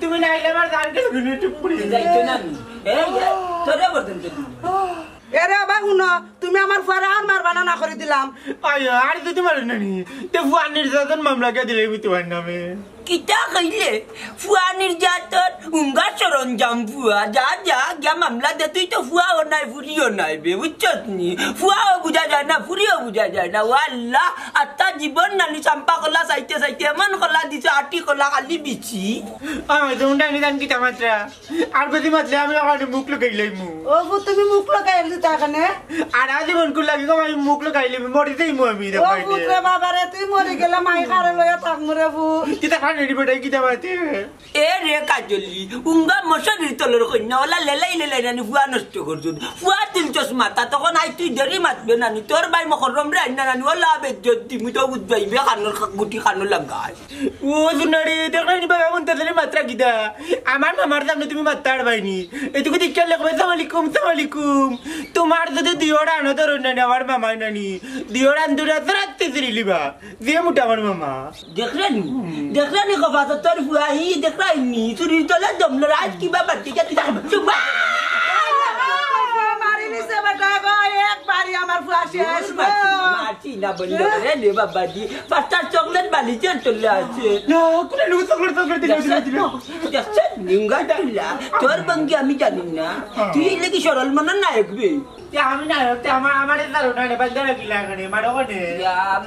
[SPEAKER 1] তুমি না আইলে আমার গান কে
[SPEAKER 2] যাইতো না তোরে বলতেন
[SPEAKER 6] এরে বাবা শুনো তুমি আমার ফুয়ারে আর মারবানা না করে দিলাম
[SPEAKER 1] আয় আর যদি মারু না নি তে ফুয়া নির্যাতন মামলা কে দিলে তোমার নামে
[SPEAKER 2] কিতা কইলে ফুয়া নির্যাতন উঙ্গা সরঞ্জাম ফুয়া যা যা গিয়া মামলা দে তুই তো ফুয়াও নাই ফুরিও নাই বে বুঝছত নি ফুয়াও বুঝা যায় না ফুরিও বুঝা যায় না আল্লাহ আত্মা জীবন নানি চাম্পা কলা চাইতে চাইতে এমন কলা দিছে আটি কলা খালি বিছি
[SPEAKER 1] আমি তো উন্ডা নিদান কিতা মাত্রা আর বেশি মাতলে আমি ওখানে মুখ লগাইলাই মু
[SPEAKER 6] ও তুমি মুখ লাগাই দিতা এখানে
[SPEAKER 1] আর আজ মন কু লাগি আমি মুখ লগাইলে মরি যাই মু আমি
[SPEAKER 6] ও পুত্রে বাবা রে তুই মরে গেলে মাই খারে লইয়া থাক মরে বু
[SPEAKER 1] কিতা খানি বেটাই কিতা মাতে
[SPEAKER 2] এ রে কাজলি উঙ্গা মশারির তলের কন্যা ওলা লেলাই লেলাই নানি ফুয়া নষ্ট করছুন ফুয়া তুলছস মাথা তখন আই তুই দেরি মাতবে নানি তোর ভাই মকরম রে আইনা নানি ওলা বেজ্জত দিমু তো বুঝবাইবে কানোর গুটি কানো লাগাই
[SPEAKER 1] ও সুনারি দেখনি বাবা মন তাদের মাত্রা কিতা আমার মামার সামনে তুমি মাত্রা আড়বাইনি এটুকু দেখে লাগবে সালামালাইকুম তোমার যদি দিওড়া আনো তো নানি আমার মামা নানি দিওড়া আন্দুরা রাতে দিলিবা দিয়ে মুটা আমার মামা
[SPEAKER 2] দেখলেনি কবা তো তোর ফুয়া হি দেখলাইনি চুরির তলে দমলে আজ কিবা বাড়তি যাতে চুবা
[SPEAKER 6] মারি নিছে বেটা গো একবারই আমার ফুয়া শেষ
[SPEAKER 2] মাছি না বন্ধ রে নে বাবা জি পাঁচটা চকলেট বালিতে চলে আছে
[SPEAKER 1] না কোন লোক চকলেট দিলো
[SPEAKER 2] দেখছ নিঙ্গা ডালা তোর বঙ্গি আমি জানি না তুই লাগি সরল মন নায়ক বে
[SPEAKER 1] আমি না আমার দারুণ বান্ধা রাখিলা এখানে মারো কোনে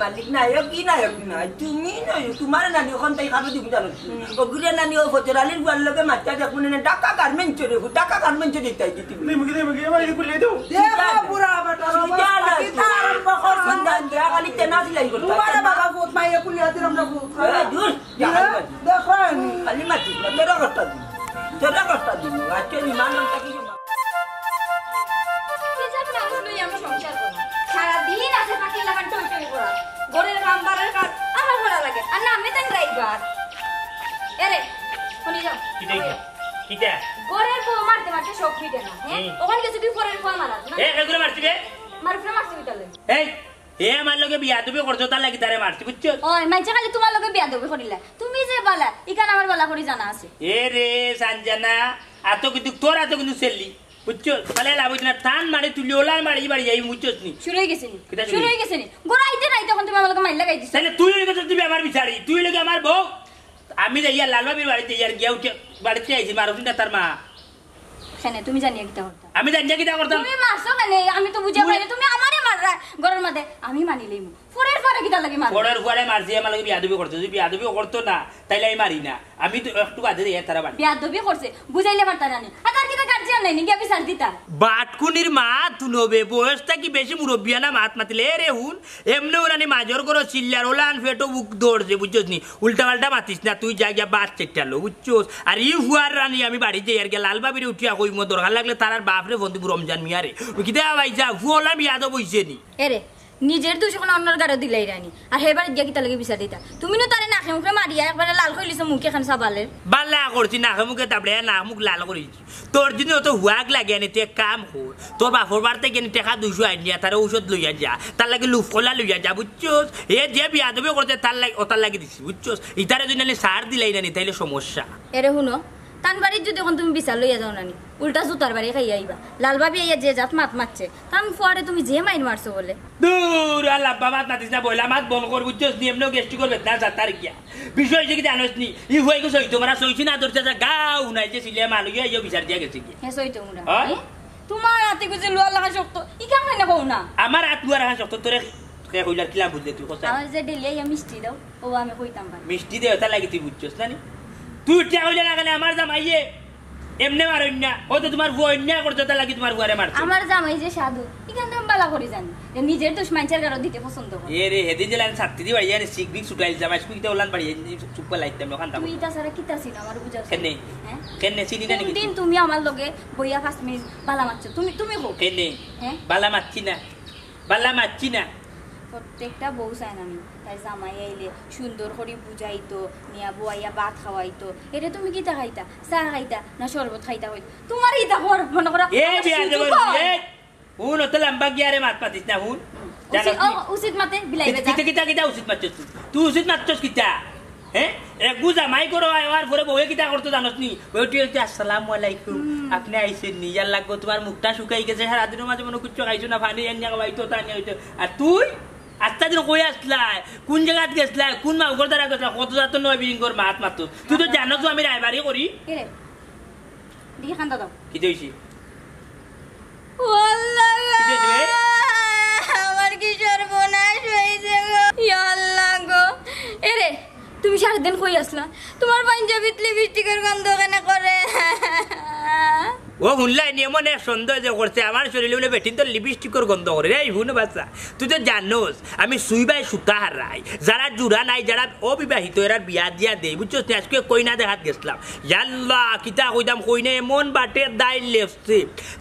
[SPEAKER 2] মালিক নায়ক কি নায়ক না তুমি নয় তোমার নানি ওখান তাই খাবে দিব জানো ওগুলো নানি ও ফজরালির গোয়াল লগে মাত্রা দেখুন না টাকা গার্মেন্ট চলে টাকা গার্মেন্ট চলে তাই দিতে
[SPEAKER 1] মুখে মারি খুলে দাও
[SPEAKER 6] দেখো পুরা বেটা বাবা কি আরম্ভ করছ
[SPEAKER 2] সন্ধ্যা খালি তেনাস লাই করতে
[SPEAKER 6] তোমারে বাবা ফুট মাইয়া কুলিয়া দিলাম না ফুট
[SPEAKER 2] দূর
[SPEAKER 6] দেখো
[SPEAKER 2] খালি মাটি না তোরা করতে দিন আজকে নিমান নাম থাকি
[SPEAKER 5] সারাদিন আছে ফাঁকি লাগান টই টই করা ঘরের কাম বাড়ার কাজ আমার করা লাগে আর না আমি তাই ড্রাইভার এরে শুনি যাও
[SPEAKER 4] কিটা
[SPEAKER 5] ঘরের বউ মারতে মারতে সব ফিটে না হ্যাঁ ওখানে গেছে তুই ঘরের বউ মারা
[SPEAKER 4] এ এগুলো মারছি বে
[SPEAKER 5] মারফরে মারছি বিতালে
[SPEAKER 4] এই এ আমার লগে বিয়া তুমি করছো তার লাগি তারে মারছি বুঝছো
[SPEAKER 5] ওই মাইছে খালি তোমার লগে বিয়া দেবে করিলা তুমি যে বালা ইকান আমার বালা করি জানা আছে
[SPEAKER 4] এ রে সঞ্জনা আতো কিন্তু তোর আতো কিন্তু সেলি বুঝছো তাহলে লাভ হইছে না টান মারি তুলি ওলা মারি বাড়ি যাই বুঝছস নি
[SPEAKER 5] শুরু হয়ে গেছে নি গোরাইতে নাই তখন তুমি আমার লগে মাইল লাগাই দিছ
[SPEAKER 4] তাহলে তুই লগে তুমি আমার বিচারি তুই লগে আমার বউ আমি যাইয়া লালবাবির বাড়িতে ইয়ার গিয়া উঠে বাড়িতে আইছি মারুফিন না তার মা
[SPEAKER 5] কেন তুমি জানি কিটা করতা
[SPEAKER 4] আমি জানি কিটা করতাম
[SPEAKER 5] তুমি মারছো কেন আমি তো বুঝা পাইনি তুমি আমারে মাররা ঘরের মধ্যে আমি মানিলেই মু ফোরের পরে কিটা লাগি মার
[SPEAKER 4] ফোরের পরে মারছি আমার লগে বিয়াদবি করতে যদি বিয়াদবি করতো না তাইলে আমি মারি না আমি তো একটু আদে দেই তারা বাড়ি
[SPEAKER 5] বিয়াদবি করছে বুঝাইলে পারতা না আর তার কিটা গার্জিয়ান নাই নি বিচার দিতা
[SPEAKER 4] বাটকুনির মা তুলবে বয়সটা কি বেশি মুরব্বিয়া না মাত মাতিলে রে হুন এমনি ওরানি মাজর করো চিল্লার ওলান ফেটো বুক দৌড়ছে বুঝছস নি উল্টা পাল্টা মাতিস না তুই জায়গা বাদ চেটালো বুঝছস আর ই হুয়ার রানি আমি বাড়িতে আর গে লালবাবিরে উঠিয়া কই মো দরকার লাগলে তার বাপরে বন্ধু রমজান মিয়ারে ওই কিতা ভাই যা ফুলা বিয়াদ বইছে নি
[SPEAKER 5] এরে নিজের দোষ এখন অন্যর গাড়ো দিলাই রানি আর হেবার গিয়া কিতা লাগে বিচার দিতা তুমি নো তারে নাকে মুখে মারিয়া একবারে লাল কই লিছো মুখে খান সাবালের
[SPEAKER 4] বাল্লা করছি নাকে মুখে তাপড়ে না মুখ লাল করেছি তোর জন্য তো হুয়াক লাগে নি তুই কাম কর তোর বাপর বাড়তে গেলে টাকা 200 আনিয়া তার ঔষধ লইয়া যা তার লাগে লুফকলা লইয়া যা বুঝছোস এ যে বিয়া দেবে করতে তার লাগে ওটার লাগে দিছি বুঝছোস ইতারে যদি সার দিলাই না নি তাইলে সমস্যা
[SPEAKER 5] এরে শুনো তান বাড়ির যদি এখন তুমি বিচার লইয়া যাও নানি উল্টা জুতার বাড়ি খাইয়া আইবা লাল ভাবি আইয়া যে জাত মাত মারছে তান ফুয়ারে তুমি যে মাইন মারছো বলে
[SPEAKER 4] দূর আল্লাহ বাবা মাতিস না বইলা মাত বন কর বুঝছোস নি এমনি গেস্টি করবে না যাতার গিয়া বিষয় যে কি জানোস নি ই হই গো সই তোমরা সইছি না ধরতে যা গাও নাই যে সিলে মাল গিয়া ইয়া বিচার দিয়া গেছে কি
[SPEAKER 5] হ্যাঁ সই তোমরা তোমার হাতে গুজে লোয়া লাগা শক্ত ই কেমন না কও না
[SPEAKER 4] আমার হাত লোয়া লাগা শক্ত তোরে কে কইলার কিলা বুঝলে তুই কথা
[SPEAKER 5] আমার যে ডেলি আইয়া মিষ্টি দাও ও আমি কইতাম ভাই
[SPEAKER 4] মিষ্টি দে ওটা লাগি তুই বুঝছোস না নি তুই টিয়া হইলে না কেন আমার জামাইয়ে এমনে মারইনা ও তো তোমার বইনা করতে তা লাগি তোমার ঘরে মারছে
[SPEAKER 5] আমার জামাই যে সাধু ইখান থেকে বালা করে জানি যে নিজের দোষ মাইনচার গারো দিতে পছন্দ করে
[SPEAKER 4] এ রে হেদিন দিলাম ছাত্রী দি বাড়ি জানি সিকবিক সুটাইল জামাই সুকিতে ওলান বাড়ি চুপ করে লাইতাম ওখান থেকে
[SPEAKER 5] তুই তা সারা কিতা ছিল আমার বুঝাছ
[SPEAKER 4] কেনে কেনে চিনি না নাকি
[SPEAKER 5] দিন তুমি আমার লগে বইয়া 5 মিনিট বালা মারছো তুমি কো
[SPEAKER 4] কেনে
[SPEAKER 5] হ্যাঁ
[SPEAKER 4] বালা মারছি না
[SPEAKER 5] প্রত্যেকটা বউ চাই আমি তাই জামাই আইলে সুন্দর করে বুঝাইতো নিয়া বুয়াইয়া ভাত খাওয়াইতো এটা তুমি কিতা খাইতা চা খাইতা না শরবত খাইতা হই তোমার ইতা হর মনে করা
[SPEAKER 4] এ বিয়া দেব এ হুন তো লম্বা গিয়ারে মাত পাতিস না হুন
[SPEAKER 5] উচিত মাতে বিলাইবে
[SPEAKER 4] যা কিতা উচিত মারছস তুই উচিত মারছস কিতা হ্যাঁ এক গুজা মাই করো আর পরে বউয়ে কিতা করতে জানোস নি বউটি হইতে আসসালামু আলাইকুম আপনি আইছেন নি ইয়ার লাগবো তোমার মুখটা শুকাই গেছে সারা দিনের মাঝে মনে কুচ্চ খাইছো না পানি এনে খাওয়াইতো তা নিয়ে হইতো আর তুই আস্তা দিন কই আসলাই কোন জায়গাত গেছলাই কোন মা উগর দ্বারা গেছলা কত জাত নয় বিলিং কর মাত মাতো তুই তো জানো তো আমি রায়বাড়ি করি
[SPEAKER 5] রে দিকে খান্দা দাও
[SPEAKER 4] কি দেইছি
[SPEAKER 5] ওয়াল্লাহ আমার কি সর্বনাশ হইছে গো ইয়া আল্লাহ গো এরে তুমি সারাদিন কই আসলা তোমার পাঞ্জাবিত লিপস্টিকের গন্ধ কেন করে
[SPEAKER 4] ও হুনলাই নিয়মন এক সন্দেহ যে করছে আমার শরীরে বলে বেঠিন তো লিপস্টিকের গন্ধ করে রে হুন বাচ্চা তুই তো জানোস আমি সুইবাই সুতা হারাই যারা জুড়া নাই যারা অবিবাহিত এরা বিয়া দিয়া দেই বুঝছস আজকে কইনা দেখাত গেছিলাম ইয়াল্লাহ কিতা কইতাম কইনা এমন বাটে দাইল লেফছে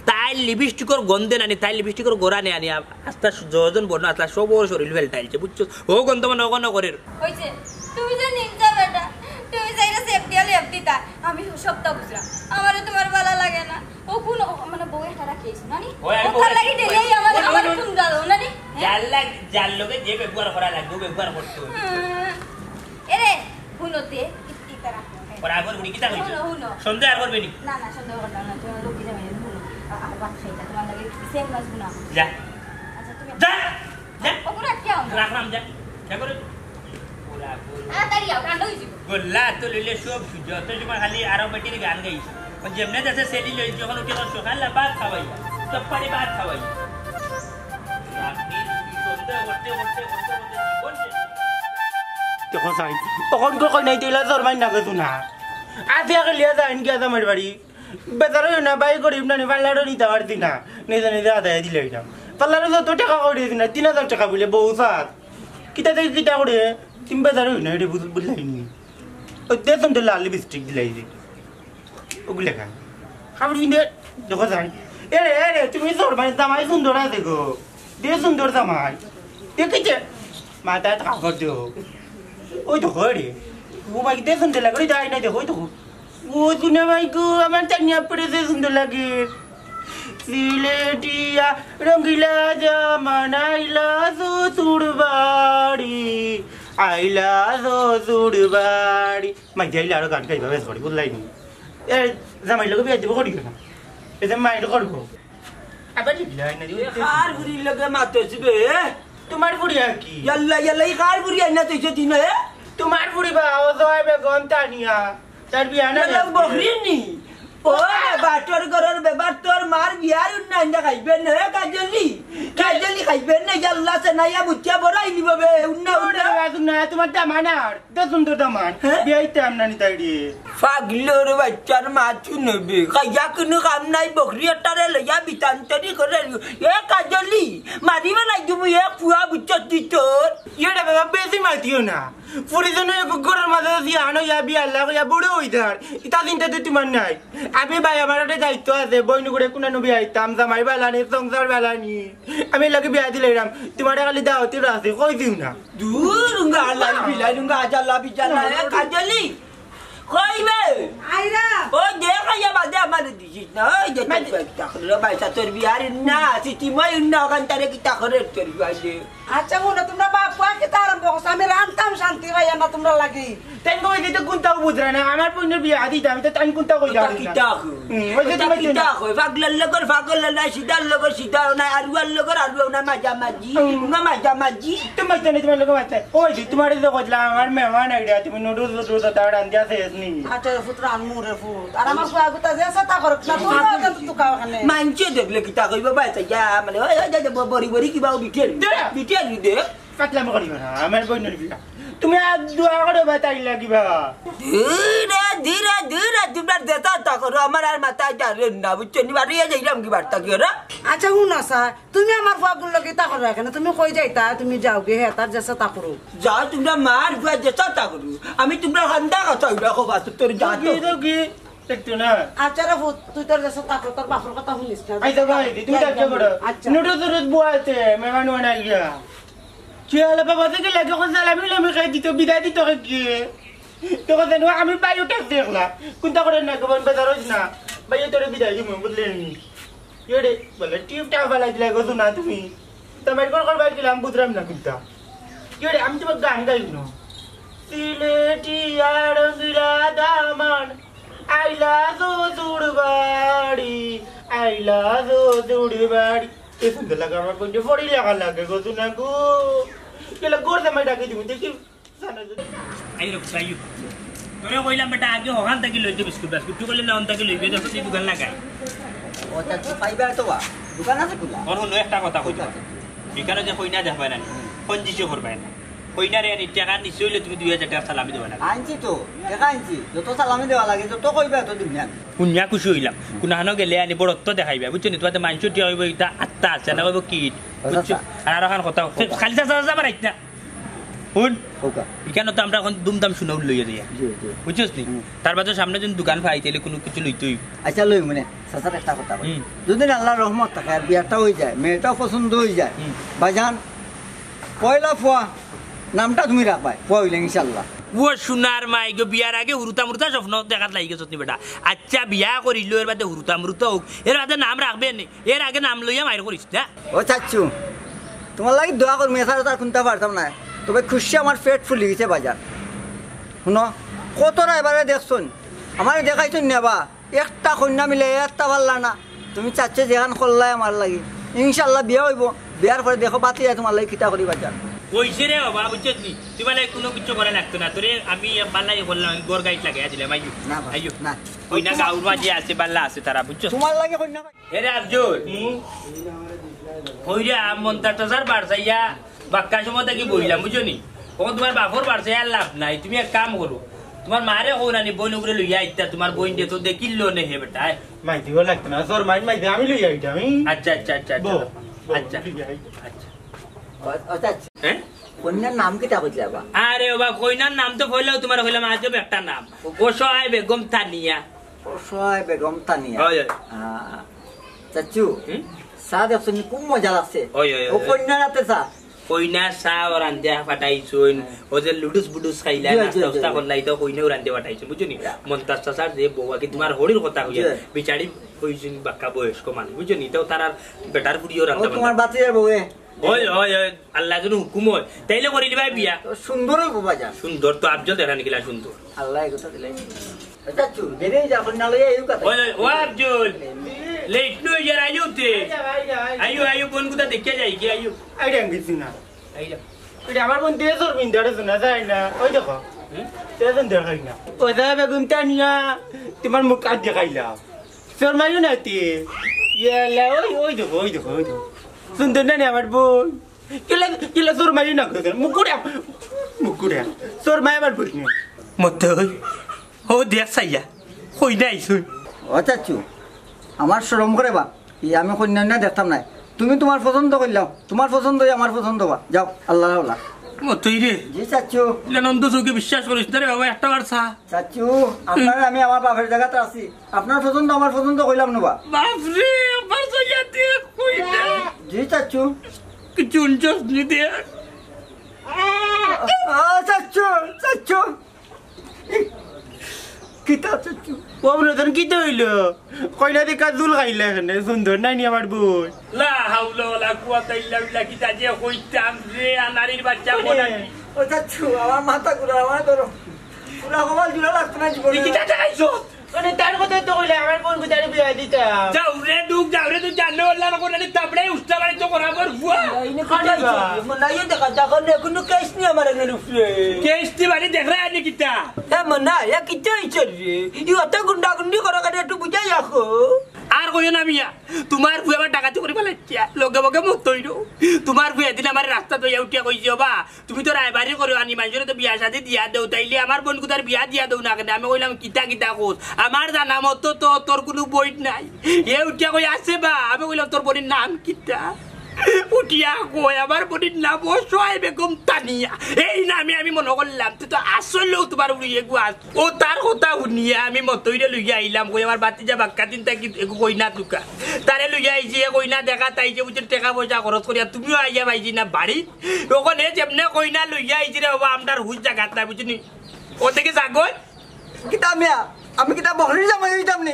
[SPEAKER 4] তাই লিপস্টিকের গন্ধে নানি তাই লিপস্টিকের গোড়া নে আনি আস্তা যজন বর্ণ আসলা সব শরীর ফেলটাইছে বুঝছস ও গন্ধ মনে অগণ করে
[SPEAKER 5] হইছে তুমি যে নিমজা বেটা তুমি যাইরা সেফটি আলে এফটিতা আমি সবটা বুঝলাম আমারে তোমার ভালো লাগে না ও কোন মানে বউ একটা রাখিয়েছ নানি ও তার লাগি দেই আমার ফোন দাও নানি
[SPEAKER 4] জাল লগে যে ব্যবহার করা লাগবে ব্যবহার করতে হবে
[SPEAKER 5] এরে হুনতে ইত্তিতা রাখো
[SPEAKER 4] পরে আগর উনি কিটা কইছো সন্দেহ আর করবে নি
[SPEAKER 5] না সন্দেহ করতে না তুমি লোকি যাবে হুনো আর ভাত খাইতা তোমার লাগি সেম মাছ গুনা
[SPEAKER 4] যা
[SPEAKER 5] আচ্ছা তুমি
[SPEAKER 4] যা
[SPEAKER 5] ও কোন রাখিও
[SPEAKER 4] রাখলাম যা কে করে
[SPEAKER 5] তাড়াতাড়ি আও কান্ড হইছি
[SPEAKER 4] গোল্লা তো লইলে সব যত সময় খালি আরো বেটির গান গাইছে যেমনে যাচ্ছে সেলি লই যখন উঠে সকাল ভাত খাওয়াই সব পারি ভাত খাওয়াই আপনি সন্দেহ করতে
[SPEAKER 1] দেখো সাই তখন কই নাই দিলা তোর মাইন না গেছো না আজে আগে লিয়া যাইন কি আজ আমার বাড়ি বেচারা না বাই গরিব না পাল্লাড়ো নিতে পারতি না নিজে নিজে আদায় দিলে এটা পাল্লাড়ো যত টাকা করে দিস না 3000 টাকা বলে বউ সাত কিতা থেকে কিতা করে তুমি বেচারা না এটা বুঝলাইনি ওই দেখুন তো লাল লিপস্টিক দিলাই যে ওগুলো খান খাবার কিনে দেখো যাই এরে তুমি তোর মানে জামাই সুন্দর আছে গো দে সুন্দর জামাই দেখেছে মাথায় কাপড় দিও ওই তো রে ও মাই দে সুন্দর লাগে ওই যাই না দেখো ওই তো ও শুনে ভাই গো আমার চানিয়া পড়েছে সুন্দর লাগে সিলেটিয়া রঙ্গিলা জামানা আইলা শ্বশুর বাড়ি আইলা শ্বশুর বাড়ি মাই যাইলে আরো গান গাইবা বেশ করি বুঝলাইনি এ জামাই লোক বিয়ে দেবো করি না এ যে মাইন্ড করবো আবার
[SPEAKER 2] কার বুড়ি লগে মাতছি বে
[SPEAKER 1] তোমার বুড়ি আর কি
[SPEAKER 2] ইয়াল্লা কার বুড়ি আইনা তুই দিন এ
[SPEAKER 1] তোমার বুড়ি বা ও জয় বেগম তানিয়া তার বিয়া না
[SPEAKER 2] বকরিনি ও বাটর গরর বেবার তোর মার বিয়ার উন্নয়ন খাইবেন না কাজলি খাইবেন না ইয়াল্লা সে নাইয়া বুচ্চা বড়াই নিবে উন্নয়ন
[SPEAKER 1] না তোমার দামানার তো সুন্দর দামান বিয়াইতে আমনানি তাইড়ি
[SPEAKER 2] পাগলোর বাচ্চার মাছু নেবে কাইয়া কোনো কাম নাই বকরি এটারে লইয়া বিতান্তরি করে এ কাজলি মারিবে নাই তুমি এ পুয়া বুচ্চা তোর
[SPEAKER 1] এটা বাবা বেশি মাতিও না পুরি জন্য ঘরের মাঝে দিয়ে আনো ইয়া বিয়া লাগো ইয়া বুড়ো হইতার ইতা চিন্তা তো তোমার নাই আমি ভাই আমার একটা দায়িত্ব আছে বইনু করে কোন বিয়া আইতাম জামাই বালানি সংসার বালানি আমি লাগে বিয়া দিলাম তোমার খালি দাওয়াতি আছে কই দিও না
[SPEAKER 2] দূর উঙ্গা আল্লাহ বিলাই উঙ্গা আজাল্লাহ বিজাল্লাহ কাজলি কইবে
[SPEAKER 6] আইরা
[SPEAKER 2] ও দেখা ya বাদে আমার দিছিস না ওই যে তাহলে বাইসা তোর বিয়ার না সিটি মই না কান্তারে কি তাহলে তোর বিয়ারে
[SPEAKER 6] আচ্ছা মনে তোমরা বাপ কি তার আরম্ভ করছ আমি রান্তাম শান্তি ভাইয়া না তোমরা লাগি
[SPEAKER 1] তেন কই দিতে কোনটাও বুঝরা না আমার পইনের বিয়া দিতাম তো তাই কোনটা কই যাও
[SPEAKER 2] কি তাকু ওই যে তুমি কি তাকু পাগলার লগর পাগল না সিদার লগর সিদা না আরুয়ার লগর আরুয়া না মাজামাজি না মাজামাজি
[SPEAKER 1] তুমি জানি তোমার লোক মাতে ওই যে তোমার যে কইলা আমার মেহমান আইডা তুমি নুডলস নুডলস দাঁড় আনদিয়া শেষ নি
[SPEAKER 6] আচ্ছা পুত্র আনমু রে ফুট আর আমার ফুয়া গুতা যে সাতা করক না তোমরা তো কাও খানে
[SPEAKER 2] মানছে দেখলে কি তাকু বাবা যা মানে ওই বড়ি বড়ি কি বাউ বিটেল বিটেল দে
[SPEAKER 1] পাতলা মকরি না আমার বইনের বিয়া তুমি দোয়া করে বাতাই লাগিবা
[SPEAKER 2] ধীরে ধীরে ধীরে তোমরা দেতা তা করো আমার আর মাথায় যাবে না বুঝছো নি বাড়িয়ে যাইলাম কি বার্তা কি ওরা
[SPEAKER 6] আচ্ছা হুন আসা তুমি আমার ফুয়া গুলো কি তা করো এখানে তুমি কই যাইতা তুমি যাও গে হে তার যে সাতা করো
[SPEAKER 2] যাও তোমরা মার বুয়া দেতা তা করো আমি তোমরা খান্দা কথা রাখো বাস তোর যা
[SPEAKER 1] তো কি দেখতো না
[SPEAKER 6] আচ্ছা রে ফুট তুই তোর যে সাতা করো তোর বাপর কথা শুনিস না
[SPEAKER 1] আইতা ভাই তুমি ডাকতে করো নুডলস নুডলস বুয়াতে মেহমান বানাই গিয়া চলে বাবা থেকে লাগে কোন সালামি আমি খাই দিত বিদায় দিত কি তো কথা আমি বাইও টেক দেখলা কোনটা করে না গোবন বাজার হইছ না বাইও তোরে বিদায় দিমু বুঝলেন এডে বলে টিপটা বালা দিলা গো না তুমি তোমার কোন কোন বাইর গেলাম বুঝরাম না কোনটা এডে আমি তো গান গাইনো সিলেটি আড়ঙ্গিলা দামান আইলা জুড়বাড়ি আইলা জুড়বাড়ি এ সুন্দর লাগে আমার কোন ফড়ি লাগা লাগে গো না গো কেলা গোর দে মাইডা কে দিমু দেখি জানা
[SPEAKER 4] আই রক সাইয়ু তোরে কইলাম বেটা আগে ওখান থেকে লইতে বিস্কুট বিস্কুট তুই কইলে না ওখান থেকে লইবে যখন তুই দোকান লাগাই
[SPEAKER 7] ওটা কি পাইবা তো বা দোকান আছে খোলা
[SPEAKER 4] ওর হলো একটা কথা কইতা এখানে যে কইনা দেখবা না পঞ্জিশো করবা না কইনারে আনি টাকা নিছে হইলে তুমি 2000 টাকা সালামি দেবা না
[SPEAKER 7] আনছি তো দেখা আনছি যত সালামি দেওয়া লাগে যত কইবা তো দিবি না
[SPEAKER 4] কুন্যা খুশি হইলাম কুনাহানো গেলে আনি বড়ত্ব দেখাইবা বুঝছো নি তোমাদের মাংস টিয়া হইব এটা আত্মা আছে না হইব কিট বুঝছো আর এখন কথা খালি চাচা যাবা রাইত না হুন
[SPEAKER 7] ওকা
[SPEAKER 4] এখানে তো আমরা এখন দুমদাম শুনে লইয়া যাই বুঝছস নি তার বাদে সামনে যদি দোকান পাইতেলে কোনো কিছু লইতই
[SPEAKER 7] আচ্ছা লই মানে সাসার একটা কথা বলি যদি আল্লাহর রহমত থাকে আর বিয়াটা হয়ে যায় মেয়েটাও পছন্দ হয়ে যায় ভাইজান পয়লা ফুয়া নামটা তুমি রাখবাই ফুয়া হইলে ইনশাল্লাহ
[SPEAKER 4] ও সোনার মাই গো বিয়ার আগে হুরুতা মুরুতা স্বপ্ন দেখাত লাগি গেছত নি বেটা আচ্ছা বিয়া করিল এর বাদে হুরুতা মুরুতা হোক এর বাদে নাম রাখবে নি এর আগে নাম লইয়া মাইর করিস না
[SPEAKER 7] ও চাচ্ছু তোমার লাগি দোয়া কর মেসার তার কোনটা পারতাম না তবে খুশি আমার পেট ফুলি গেছে বাজার শুনো কতটা এবারে দেখছুন আমার দেখাইছুন নেবা একটা কন্যা মিলে একটা পারলা না তুমি চাচ্ছে যেখান করলাই আমার লাগি ইনশাল্লাহ বিয়া হইব বিয়ার পরে দেখো বাতি যায় তোমার লাগি খিতা করি বাজার
[SPEAKER 4] কইছে রে বাবা বুঝছিস নি তুই কোনো কিছু করে লাগতো না তোরে আমি বাল্লাই বললাম গোর গাইড লাগাই দিলাম আইয়ু
[SPEAKER 7] না ভাই,
[SPEAKER 4] আইয়ু
[SPEAKER 7] না।
[SPEAKER 4] ওই না গাউর মাঝে আছে বাল্লা আছে তারা বুঝছো
[SPEAKER 7] তোমার লাগে কন্যা
[SPEAKER 4] এরে আফজল হইরে মন্তাটাজার বাড়ছাইয়া বাক্কা সময় থেকে বইলাম বুঝছো নি কখন তোমার বাপর বাড়ছে আর লাভ নাই তুমি এক কাম করো তোমার মারে কো নানি বইন উপরে লইয়া আইতা তোমার বইন দিয়ে তো দেখিল নে হে বেটা
[SPEAKER 1] মাই দিব লাগতো না তোর মাই দে আমি লই আইটা আমি
[SPEAKER 4] আচ্ছা আচ্ছা আচ্ছা আচ্ছা আচ্ছা
[SPEAKER 7] ও চাচ্ছু
[SPEAKER 4] হ্যাঁ
[SPEAKER 7] কন্যার নাম কিটা কইলা বা
[SPEAKER 4] আরে বাবা কইনার নাম তো কইলেও তোমার কইলাম আজব একটা নাম ওসহায় বেগম তানিয়া
[SPEAKER 7] অসহায় বেগম তানিয়া
[SPEAKER 4] ওই ওই
[SPEAKER 7] চাচ্ছু চা দেখছো নি খুব মজা লাগছে
[SPEAKER 4] ওই ওই
[SPEAKER 7] ও কন্যা রাতে চা
[SPEAKER 4] কইনা চা রান্ধা পাঠাইছুন ও যে লুডুস বুডুস খাইলা নাস্তা করলাই তো কইনাও রান্ধে পাঠাইছুন বুঝুনি মন্তাজ চাচার যে বউয়া কি তোমার হরির কথা কইয়া বিচারি কইছুন বাক্কা বয়স্ক মানুষ বুঝুনি তো তার বেটার পুরিও রান্ধা
[SPEAKER 7] তোমার বাতির বউয়ে
[SPEAKER 4] ওই ওই ওই আল্লাহ যেন হুকুম হয় তাইলে করি দিবাই বিয়া
[SPEAKER 7] সুন্দর হইব বাজার
[SPEAKER 4] সুন্দর তো আফজল দেখা নিকিলা সুন্দর
[SPEAKER 7] আল্লাহ কথা দিলাই চাচ্ছু দেরে যা কন্যা লইয়া এই কথা
[SPEAKER 4] ওই ওই ও আফজল লেট নই যারা আইউতে আইউ আইউ কোন কুতা দেখে যাই কি আইউ
[SPEAKER 1] আইডা গেছি না
[SPEAKER 4] আইয়া
[SPEAKER 1] এটা আমার বোন দেশর বিন্দারে শোনা যায় না ওই দেখো তেজন দেখাই না ওই দা বেগুন টানিয়া তোমার মুখ কাট দেখাইলা তোর মাইও না তি ইয়ালা ওই দেখো ওই দেখো ওই দেখো সুন্দর না আমার বোন কিলা তোর মাইও না মুকুড়া তোর মাই আমার বোন
[SPEAKER 4] মতে ওই ও দেখ সাইয়া কই নাই শুন
[SPEAKER 7] ও চাচ্ছু আমার শরম করে বা আমি কন্যা না দেখতাম না তুমি তোমার পছন্দ করলাম তোমার পছন্দ আমার পছন্দ বা যাও আল্লাহ আল্লাহ
[SPEAKER 4] মতই রে
[SPEAKER 7] জি চাচু
[SPEAKER 4] নন্দ চৌকে বিশ্বাস করিস না রে বাবা একটা বার চা
[SPEAKER 7] চাচু আপনার আমি আমার বাপের জায়গাতে আছি আপনার পছন্দ আমার পছন্দ কইলাম না
[SPEAKER 4] বাপরে আমার জায়গাতে কইলা
[SPEAKER 7] জি চাচু
[SPEAKER 4] কিছু উনচস নি দে
[SPEAKER 7] চাচু চাচু কিতা চাচু
[SPEAKER 1] ও নতুন কি তো হইলো কইলা দেখা জুল খাইলে এখানে সুন্দর নাই নি আমার বই
[SPEAKER 4] লা হাওলা ওয়ালা কুওয়াতা ইল্লা বিল্লাহ কিতা যে কইতাম রে আনারির বাচ্চা কোনা
[SPEAKER 7] ও চাচু আমার মাথা ঘুরা আমার ধরো পুরা কমাল জুড়া লাগতো না জীবনে
[SPEAKER 4] কিতা দেখাইছো
[SPEAKER 1] মানে তার কথা তো কইলে আমার বোন কোথায় বিয়া দিতাম
[SPEAKER 4] যাও রে তুই জানো ওলা না কোনা তাবড়ে উস্তা বাড়ি তো বরাবর বুয়া
[SPEAKER 2] ইনে কোথায় মনে হয় দেখা দেখুন কোনো কেস নি আমার এর উপরে
[SPEAKER 4] কেস্তি বাড়ি দেখ রে আনি কিতা
[SPEAKER 2] মনে হয় কিটা ইচ্ছে রে ই অত গুন্ডা গুন্ডি করে করে একটু বুঝাই রাখো
[SPEAKER 4] আর কইও না মিয়া তোমার বুয়া আবার ডাকাতি করে ফেলাচ্ছিয়া লগে বগে মতইর তোমার বুয়া দিন আমার রাস্তা তো উঠিয়া কইছো বা তুমি তো রায়বাড়ি করো আনি মানুষের তো বিয়া শাদি দিয়া দেও তাইলে আমার বোন কুতার বিয়া দিয়া দেও না কেন আমি কইলাম কিতা কিতা কোস আমার জানা মতো তো তোর কোনো বই নাই এ উঠিয়া কই আছে বা আমি কইলাম তোর বোনের নাম কিতা উঠিয়া কই আমার বোনের নাম সোহাই বেগম তানিয়া এই নামে আমি মনে করলাম তুই তো আসলেও তোমার উড়িয়ে গুয়াস ও তার কথা শুনিয়া আমি মতইরে লইয়া আইলাম কই আমার বাতি যা বাক্কা দিন তাকি কইনা তুকা তারে লইয়া আইছি কইনা দেখা তাইছে বুঝে টাকা পয়সা খরচ করিয়া তুমিও আইয়া পাইছি না বাড়ি ওখানে যেমনে কইনা লইয়া আইছি রে বাবা আমদার হুজ জায়গাত না বুঝিনি ও থেকে যাগই
[SPEAKER 7] কিতা মিয়া আমি কিতা বহরি জামাই হইতাম নি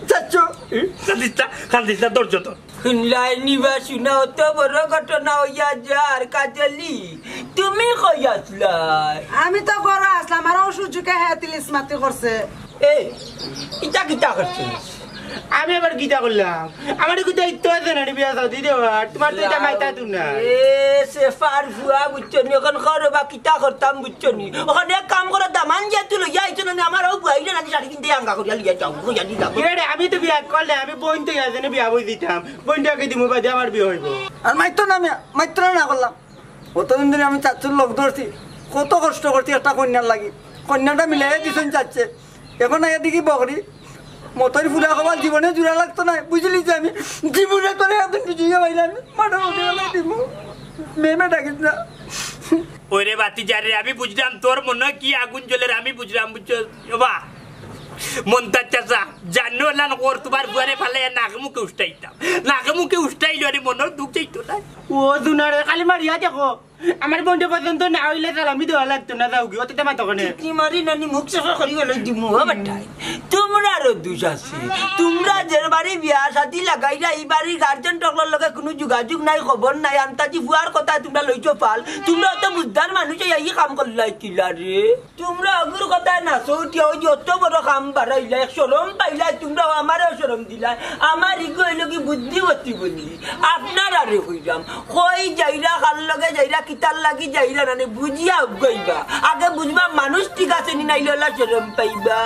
[SPEAKER 7] চাচু
[SPEAKER 4] খান্দিস্তা ধৈর্য তো
[SPEAKER 2] শুনলাই নিবা শুনা অত বড় ঘটনা হইয়া যার কাজলি তুমি কই আসলাই
[SPEAKER 6] আমি তো বড় আসলাম আর অসুযোগে হ্যাঁ তিলিস মাতি করছে
[SPEAKER 2] এই ইটা কিটা করছিস
[SPEAKER 1] আমি আবার গীতা করলাম আমার কি দায়িত্ব আছে না বিয়া শাদি দেওয়ার তোমার তো এটা মাইতা তুই না
[SPEAKER 2] এ সেফার ভুয়া বুঝছনি এখন করো বা কিটা করতাম বুঝছনি ওখানে এক কাম করে দামান যে তুই লইয়া আইছ না আমার ও বুয়াইলে না শাড়ি কিনতে আঙ্গা করিয়া লিয়া যাও কইয়া দি দাও
[SPEAKER 1] এরে আমি তো বিয়া করলে আমি বোন তো আছে না বিয়া বই দিতাম বোনটাকে দিমু বাদে আমার বিয়ে হইব
[SPEAKER 7] আর মাইতো না মিয়া মাইতো না করলাম কতদিন ধরে আমি চাচুর লোক ধরছি কত কষ্ট করছি একটা কন্যার লাগি কন্যাটা মিলাই দিছেন চাচ্ছে এখন আগে দেখি বকরি মতর ফুলা খাবার জীবনে জোড়া লাগতো না বুঝলি যে আমি জীবনে তোরে একদিন বুঝিয়ে পাইলাম মাঠে উঠে গেলাই দিব মেমে ডাকিস না
[SPEAKER 4] ওরে বাতি যারে আমি বুঝলাম তোর মনে কি আগুন জ্বলে আমি বুঝলাম বুঝছো বা মন্তার চাচা জানো লান ওর তোমার বুয়ারে ফালে নাকে মুখে উষ্টাইল আরে মনের দুঃখ চাইতো না
[SPEAKER 1] ও দুনারে খালি মারিয়া দেখো আমার বোনটা পর্যন্ত না হইলে তার আমি দেওয়া লাগতো না যাও গিয়ে অতীতে মাতো কেন
[SPEAKER 2] কি মারি নানি মুখ সাফা করি গেল দিমু বাটাই তোমরা আরো দোষ আছে তোমরা যে বাড়ি বিয়া শাদি লাগাইলা এই বাড়ির গার্জেন টকলার লগে কোনো যোগাযোগ নাই খবর নাই আন্তাজি বুয়ার কথা তোমরা লইছো পাল তোমরা তো বুঝদার মানুষ এই কাম করলাই কিলা রে তোমরা অগুর কথা না সৌটি ওই যত বড় কাম বাড়াইলা শরম পাইলা তোমরা আমারও শরম দিলা আমার ইগো হইল কি বুদ্ধিমতী বলি আপনার আরে কইলাম কই যাইরা কাল লগে যাইরা কিতার লাগি যাইরা না বুঝিয়া গইবা আগে বুঝবা মানুষ ঠিক আছে নি নাইলে শরম পাইবা